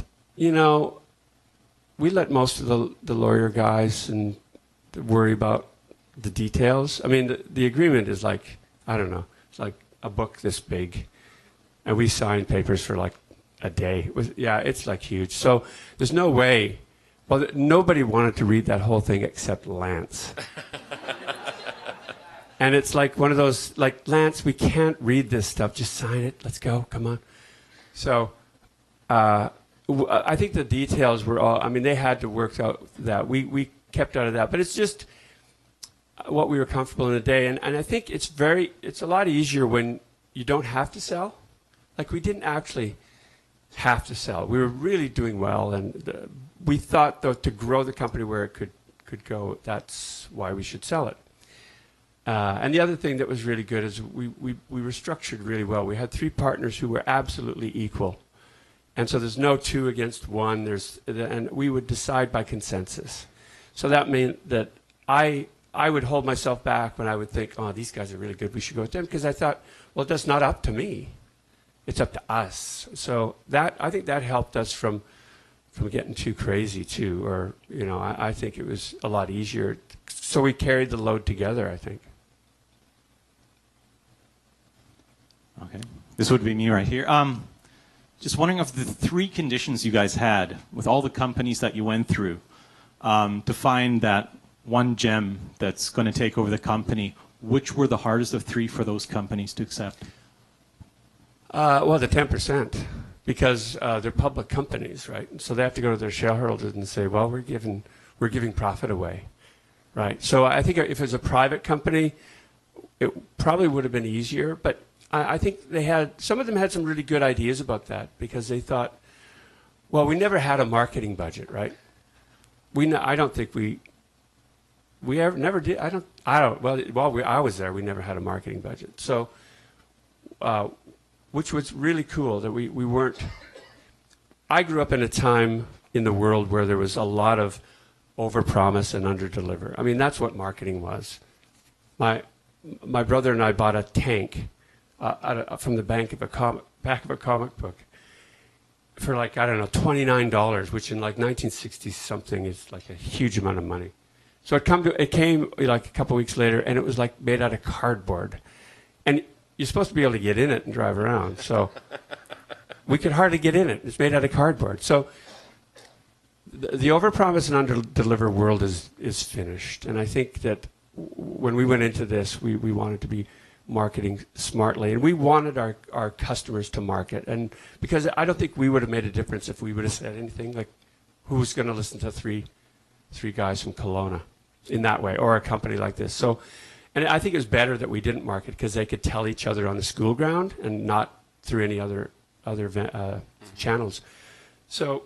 most of the lawyer guys and worry about the details. I mean, the agreement is like, I don't know, it's like a book this big, and we signed papers for like a day. It's like huge. So there's no way. Well, nobody wanted to read that whole thing except Lance. And it's like one of those, like, Lance, we can't read this stuff. Just sign it. Let's go. Come on. So I think the details were all, I mean, they had to work out that. We kept out of that. But it's just what we were comfortable in the day. And I think it's a lot easier when you don't have to sell. Like, we didn't actually have to sell. We were really doing well. And we thought, though, to grow the company where it could go, that's why we should sell it. And the other thing that was really good is we were structured really well. We had 3 partners who were absolutely equal. And so there's no 2 against 1. And we would decide by consensus. So that meant that I would hold myself back when I would think, oh, these guys are really good, we should go with them. Because I thought, well, that's not up to me. It's up to us. So I think that helped us from getting too crazy too. Or, I think it was a lot easier. So we carried the load together, I think. Okay. This would be me right here. Just wondering, of the 3 conditions you guys had with all the companies that you went through to find that one gem that's going to take over the company, which were the hardest of 3 for those companies to accept? Well, the 10%, because they're public companies, right? So they have to go to their shareholders and say, well, we're giving profit away, right? So I think if it was a private company, it probably would have been easier, but I think some of them had some really good ideas about that, because they thought, well, we never had a marketing budget, right? I don't think we never did. Well, while I was there, we never had a marketing budget. So, which was really cool that we weren't. I grew up in a time in the world where there was a lot of overpromise and underdeliver. I mean, that's what marketing was. My brother and I bought a tank from the back of a comic book for like, I don't know, $29, which in like 1960 something is like a huge amount of money. So it came like a couple weeks later, and it was like made out of cardboard, and you're supposed to be able to get in it and drive around. So we could hardly get in it. It's made out of cardboard. So the overpromise and underdeliver world is finished. And I think that when we went into this, we wanted to be marketing smartly, and we wanted our customers to market. And because I don't think we would have made a difference if we would have said anything like, who's going to listen to three guys from Kelowna in that way, or a company like this. So, And I think it was better that we didn't market because they could tell each other on the school ground and not through any other channels. So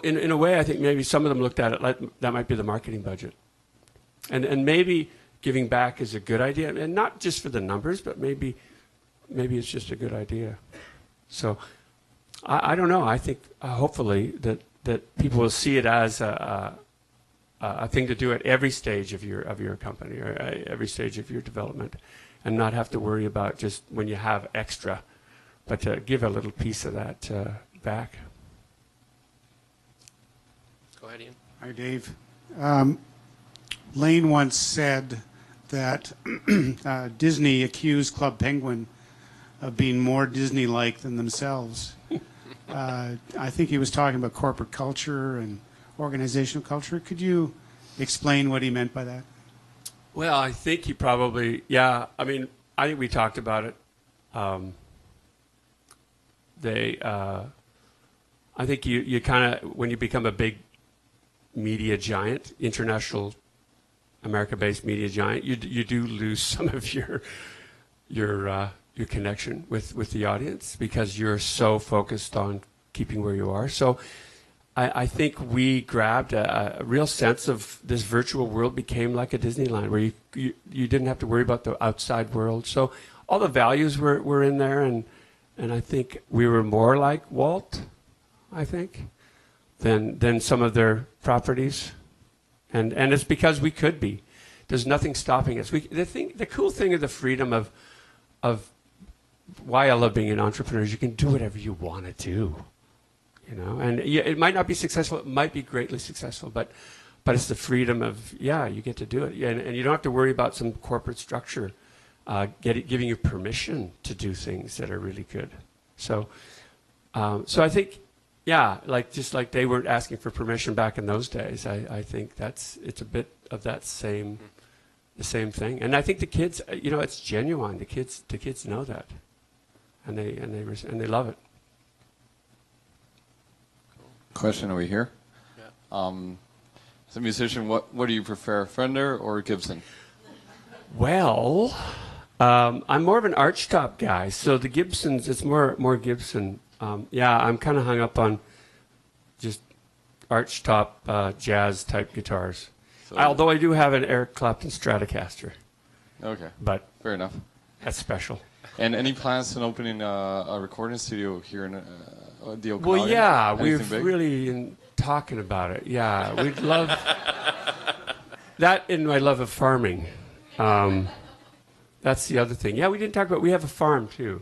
in a way, I think maybe some of them looked at it like that might be the marketing budget. And maybe giving back is a good idea, and not just for the numbers, but maybe it's just a good idea. So I don't know. I think hopefully that people will see it as a thing to do at every stage of your company or every stage of your development, and not have to worry about just when you have extra, but to give a little piece of that back. Go ahead, Ian. Hi, Dave. Lane once said that Disney accused Club Penguin of being more Disney-like than themselves. I think he was talking about corporate culture and organizational culture. Could you explain what he meant by that? Well, I think he probably, yeah. I mean, I think we talked about it. I think you kind of, when you become a big media giant, international America-based media giant, you do lose some of your connection with the audience because you're so focused on keeping where you are. So I think we grabbed a real sense of this virtual world became like a Disneyland where you didn't have to worry about the outside world. So all the values were in there, and I think we were more like Walt, I think, than some of their properties. And it's because we could be. There's nothing stopping us. The cool thing of the freedom of why I love being an entrepreneur is you can do whatever you want to do, you know. And it might not be successful. It might be greatly successful, but it's the freedom of you get to do it, and you don't have to worry about some corporate structure giving you permission to do things that are really good. So I think. Yeah, just like they weren't asking for permission back in those days. I think it's a bit of the same thing. And I think the kids, it's genuine. The kids know that, and they love it. Question over here. Yeah. As a musician, what do you prefer, Fender or Gibson? Well, I'm more of an archtop guy. So the Gibsons, it's more Gibson. I'm kind of hung up on just archtop jazz type guitars. So, although I do have an Eric Clapton Stratocaster. Okay. But fair enough. That's special. And any plans on opening a recording studio here in the Okanagan? Well, yeah, Anything we've big? really been talking about it. Yeah, we'd love that, and my love of farming. That's the other thing. Yeah, we didn't talk about. We have a farm too.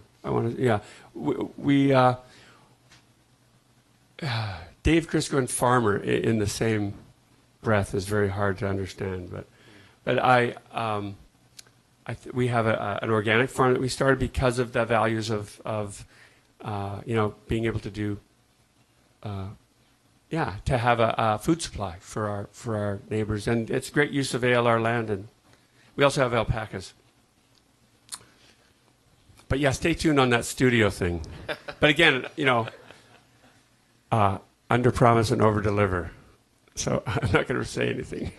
Dave, Krysko, and farmer in the same breath is very hard to understand. But we have an organic farm that we started because of the values of being able to do, to have a food supply for our neighbors, and it's great use of ALR land, and we also have alpacas. But yeah, stay tuned on that studio thing. But again, under promise and over deliver. So I'm not going to say anything.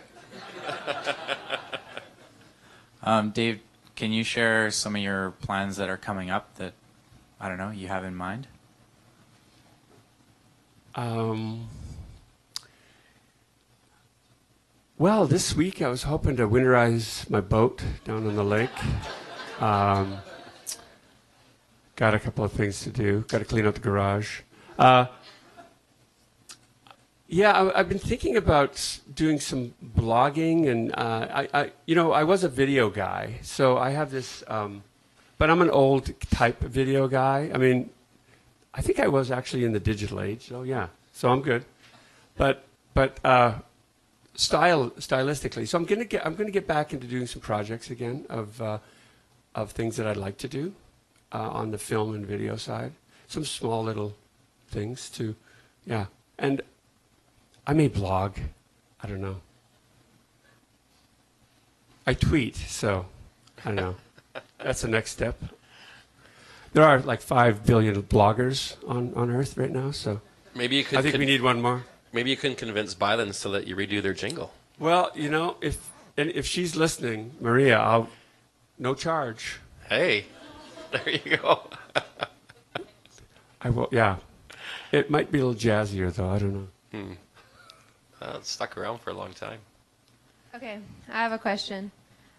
Dave, can you share some of your plans that are coming up that, I don't know, you have in mind? Well, this week I was hoping to winterize my boat down on the lake. Got a couple of things to do. Got to clean out the garage. I've been thinking about doing some blogging, and I was a video guy, so I have this. But I'm an old type video guy. I mean, I think I was actually in the digital age. So yeah, so I'm good. But stylistically, so I'm gonna get back into doing some projects again of things that I'd like to do. On the film and video side, some small little things too, and I may blog, I don't know. I tweet, so I don't know. That's the next step. There are like 5 billion bloggers on Earth right now, so Maybe you could. I think we need one more. Maybe you can convince Bylands to let you redo their jingle. Well, if and if she's listening, Maria, no charge. Hey, there you go. I will. Yeah, it might be a little jazzier though. I don't know. It's stuck around for a long time. Okay, I have a question.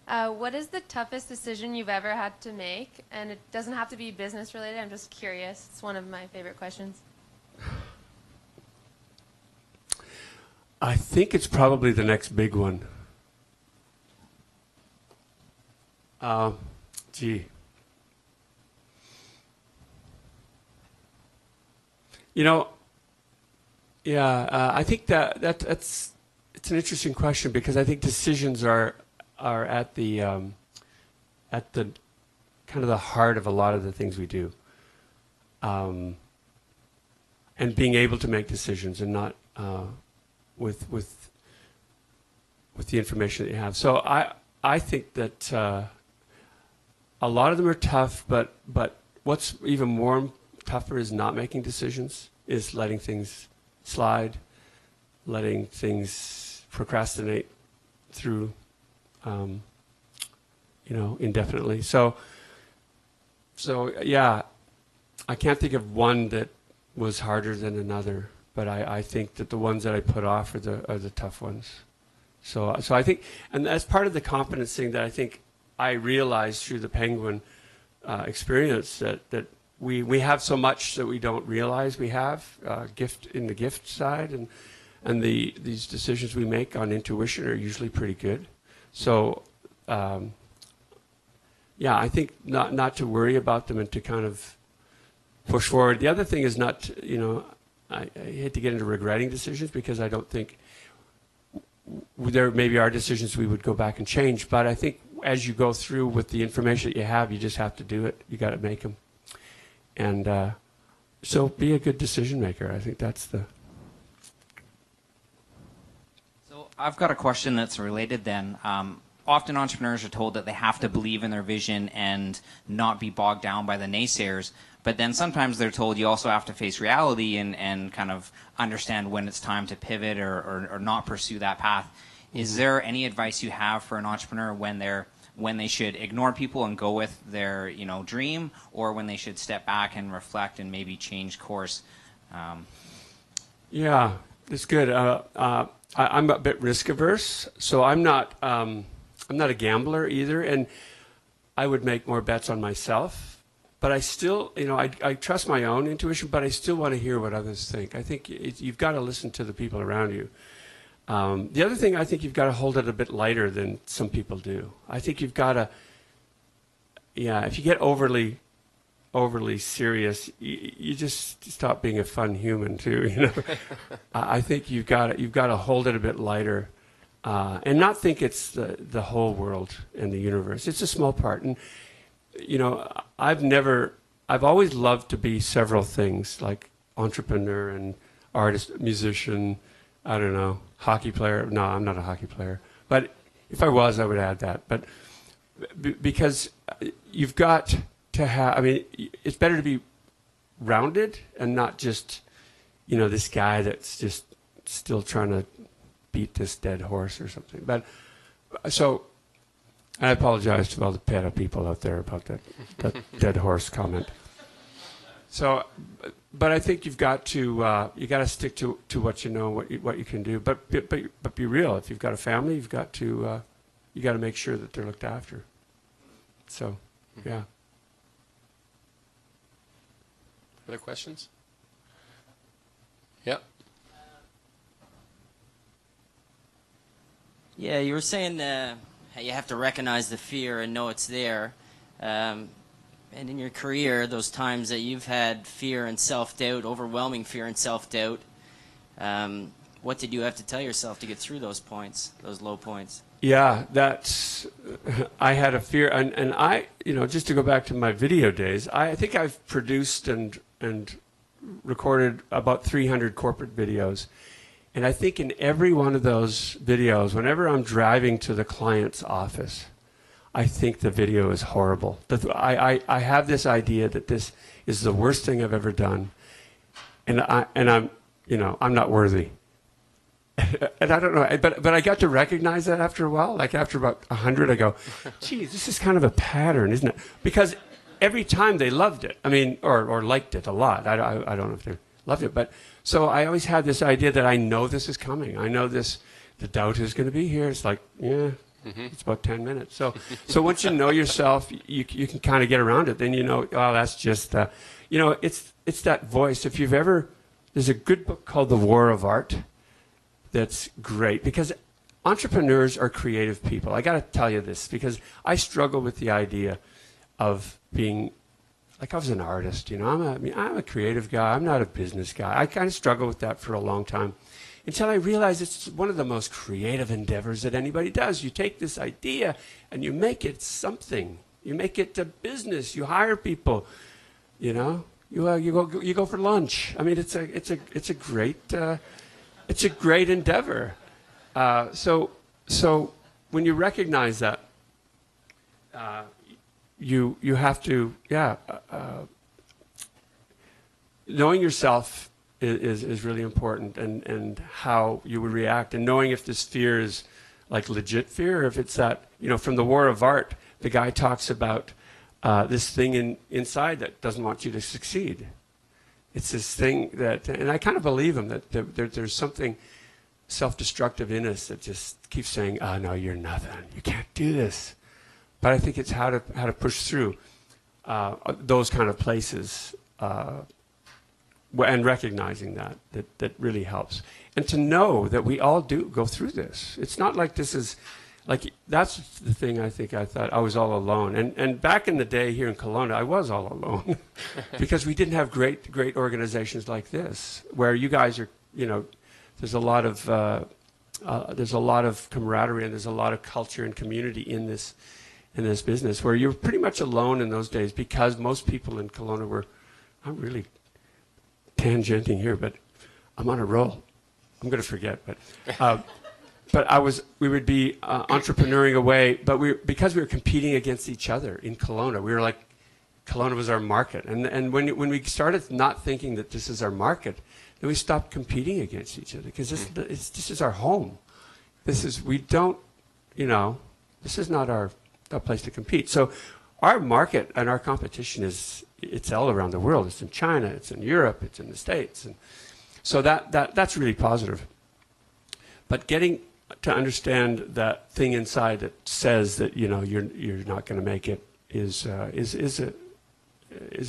What is the toughest decision you've ever had to make? And it doesn't have to be business related. I'm just curious. It's one of my favorite questions. I think it's probably the next big one. Gee. You know, I think that's it's an interesting question because I think decisions are at the kind of the heart of a lot of the things we do, and being able to make decisions and not with the information that you have. So I think that a lot of them are tough, but what's even more tougher is not making decisions, is letting things slide, letting things procrastinate through, indefinitely. So yeah, I can't think of one that was harder than another, but I think that the ones that I put off are the tough ones. So I think, and that's part of the confidence thing that I think I realized through the Penguin experience, that we have so much that we don't realize we have, gift in the gift side, and these decisions we make on intuition are usually pretty good. So yeah, I think not to worry about them and to kind of push forward. The other thing is not to, I hate to get into regretting decisions because I don't think there maybe are decisions we would go back and change, but I think as you go through with the information that you have, you just have to do it. You got to make them. And so be a good decision maker. I think that's the... So I've got a question that's related then. Often entrepreneurs are told that they have to believe in their vision and not be bogged down by the naysayers. But then sometimes they're told you also have to face reality and kind of understand when it's time to pivot or not pursue that path. Is there any advice you have for an entrepreneur when they should ignore people and go with their dream, or when they should step back and reflect and maybe change course? Yeah, it's good. I'm a bit risk averse, so I'm not a gambler either, and I would make more bets on myself. But I still, I trust my own intuition, but I still want to hear what others think. I think you've got to listen to the people around you. The other thing, I think you've got to hold it a bit lighter than some people do. I think you've got to, if you get overly serious, you just stop being a fun human too. I think you've got to hold it a bit lighter, and not think it's the whole world and the universe. It's a small part. And I've always loved to be several things, like entrepreneur and artist, musician, I don't know, hockey player. No, I'm not a hockey player. But if I was, I would add that. But because you've got to have, it's better to be rounded and not just, this guy that's just still trying to beat this dead horse or something. But so I apologize to all the PETA people out there about that dead horse comment. So, but I think you've got to stick to what you know, what you can do. But be real. If you've got a family, you've got to make sure that they're looked after. So, yeah. Other questions? Yep. Yeah, you were saying how you have to recognize the fear and know it's there. And in your career, those times that you've had fear and self-doubt, overwhelming fear and self-doubt, what did you have to tell yourself to get through those points, those low points? Yeah, I had a fear, and I, just to go back to my video days, I think I've produced and recorded about 300 corporate videos. And I think in every one of those videos, whenever I'm driving to the client's office, I think the video is horrible. I have this idea that this is the worst thing I've ever done, and I'm not worthy. and I don't know, but I got to recognize that after a while. Like after about 100, I go, geez, this is kind of a pattern, isn't it? Because every time they loved it, I mean, or liked it a lot. I don't know if they loved it, but so I always had this idea that I know this is coming. I know this, the doubt is going to be here. It's like, yeah, it's about 10 minutes. So once you know yourself, you can kind of get around it. Then you know, oh, that's just, it's that voice. If you've ever, there's a good book called The War of Art that's great because entrepreneurs are creative people. I got to tell you this because I struggle with the idea of being, like I was an artist, I'm a creative guy. I'm not a business guy. I kind of struggled with that for a long time until I realized it's one of the most creative endeavors that anybody does. You take this idea and you make it something. You make it a business. You hire people, you go for lunch. I mean, it's a great endeavor. So when you recognize that, you have to, knowing yourself is really important, and how you would react, and knowing if this fear is like legit fear, or if it's that, from the War of Art, the guy talks about this thing inside that doesn't want you to succeed. It's this thing that, and I kind of believe him, that there's something self-destructive in us that just keeps saying, oh, no, you're nothing. You can't do this. But I think it's how to push through those kind of places, and recognizing that really helps. And to know that we all do go through this. It's not like this is, like, that's the thing I thought I was all alone. And back in the day here in Kelowna, I was all alone because we didn't have great organizations like this, where you guys are, there's a lot of camaraderie, and there's a lot of culture and community in this business, where you're pretty much alone in those days, because most people in Kelowna were, I'm really tangenting here, but I'm on a roll. I'm going to forget, but we would be entrepreneuring away, but because we were competing against each other in Kelowna, we were like, Kelowna was our market. And when we started not thinking that this is our market, then we stopped competing against each other, because this is our home. This is not our place to compete. So our market and our competition it's all around the world. It's in China, it's in Europe, it's in the States. And so that's really positive. But getting to understand that thing inside that says that you're not going to make it is a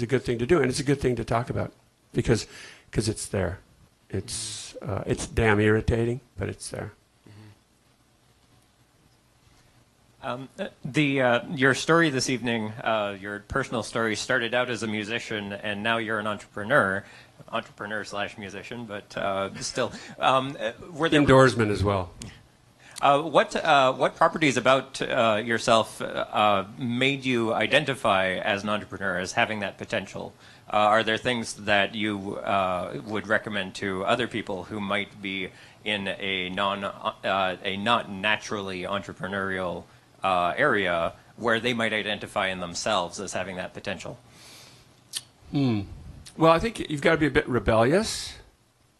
good thing to do, and it's a good thing to talk about because it's there. It's damn irritating, but it's there. Your story this evening, your personal story, started out as a musician, and now you're an entrepreneur/musician, but still. Were there indoorsman as well? What properties about yourself made you identify as an entrepreneur, as having that potential? Are there things that you would recommend to other people who might be in a not naturally entrepreneurial area, where they might identify in themselves as having that potential? Well, I think you've got to be a bit rebellious.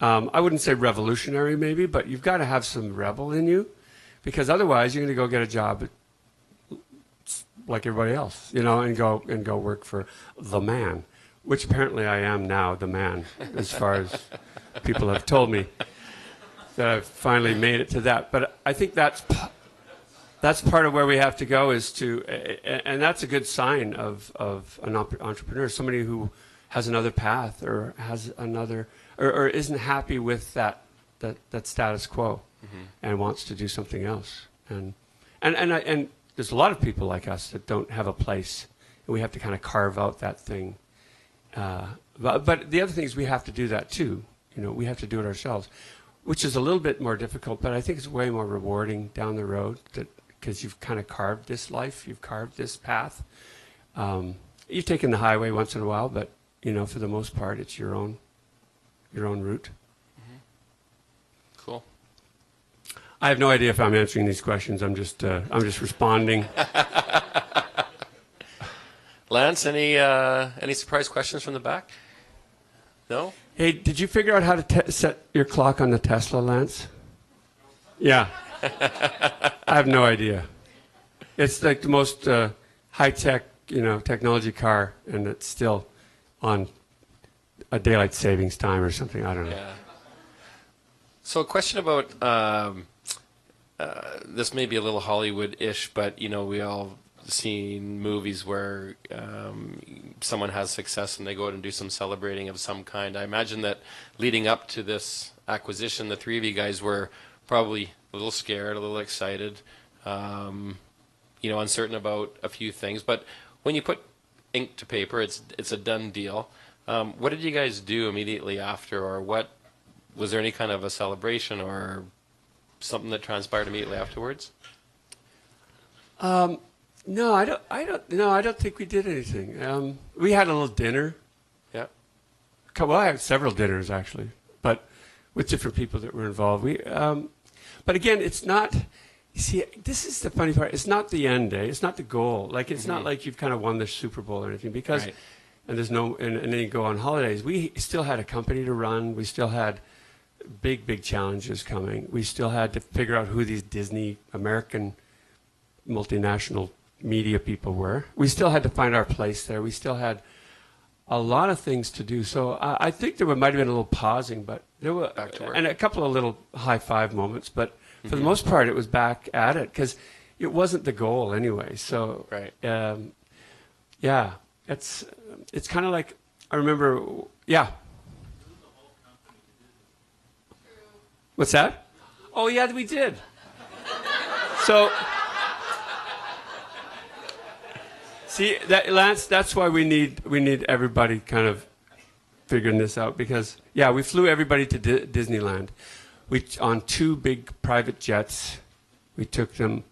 I wouldn't say revolutionary, maybe, but you've got to have some rebel in you, because otherwise you're going to go get a job like everybody else, and go work for the man, which apparently I am now, the man, as far as people have told me that I've finally made it to that. But I think that's part of where we have to go, and that's a good sign of an entrepreneur, somebody who has another path, or has another, or isn't happy with that status quo, and wants to do something else. And there's a lot of people like us that don't have a place, and we have to kind of carve out that thing. But the other thing is we have to do that too. We have to do it ourselves, which is a little bit more difficult, but I think it's way more rewarding down the road, because you've kind of carved this life, you've carved this path. You've taken the highway once in a while, but for the most part, it's your own route. Cool. I have no idea if I'm answering these questions. I'm just responding. Lance, any surprise questions from the back? No? Hey, did you figure out how to set your clock on the Tesla, Lance? Yeah. I have no idea. It's like the most high-tech, technology car, and it's still on a daylight savings time or something. I don't know. Yeah. So a question about this may be a little Hollywood-ish, but we all seen movies where someone has success and they go out and do some celebrating of some kind. I imagine that leading up to this acquisition, the three of you guys were probably a little scared, a little excited, uncertain about a few things. But when you put ink to paper, it's a done deal. What did you guys do immediately after, or was there any kind of a celebration or something that transpired immediately afterwards? No, I don't think we did anything. We had a little dinner. Yeah. Well, I had several dinners actually, but with different people that were involved. But again, it's not. You see, this is the funny part. It's not the end day. It's not the goal. Like it's not like you've kind of won the Super Bowl or anything because, Right. and there's no, and then you go on holidays. We still had a company to run. We still had big challenges coming. We still had to figure out who these Disney American multinational media people were. We still had to find our place there. We still had a lot of things to do. So I think there might have been a little pausing, but there were Back to work. and a couple of little high five moments. But for the most part, it was back at it because it wasn't the goal anyway. So Right. Yeah, it's kind of like I remember. Yeah. What's that? Oh yeah, we did. So. See, Lance, that's why we need everybody kind of figuring this out because, yeah, we flew everybody to Disneyland. On 2 big private jets. We took them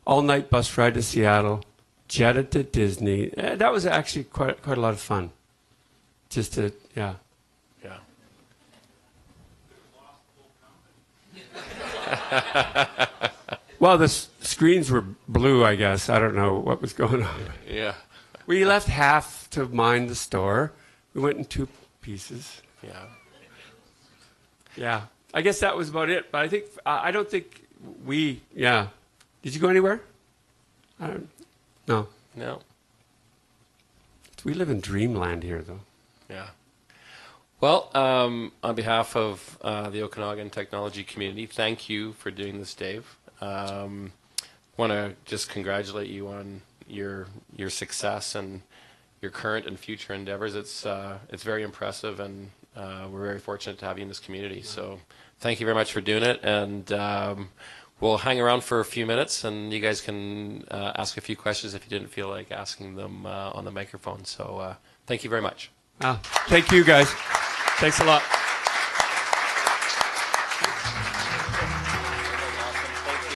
all-night bus ride to Seattle, jetted to Disney. That was actually quite a lot of fun. Just to, yeah. Yeah. Well, the screens were blue, I guess. I don't know what was going on. Yeah. We left half to mind the store. We went in 2 pieces. Yeah. Yeah. I guess that was about it. But I don't think yeah. Did you go anywhere? No. No. We live in dreamland here, though. Yeah. Well, on behalf of the Okanagan technology community, thank you for doing this, Dave. Want to just congratulate you on your success and your current and future endeavors. It's very impressive, and we're very fortunate to have you in this community. So thank you very much for doing it, and we'll hang around for a few minutes, and you guys can ask a few questions if you didn't feel like asking them on the microphone. So thank you very much. Thank you, guys. Thanks a lot.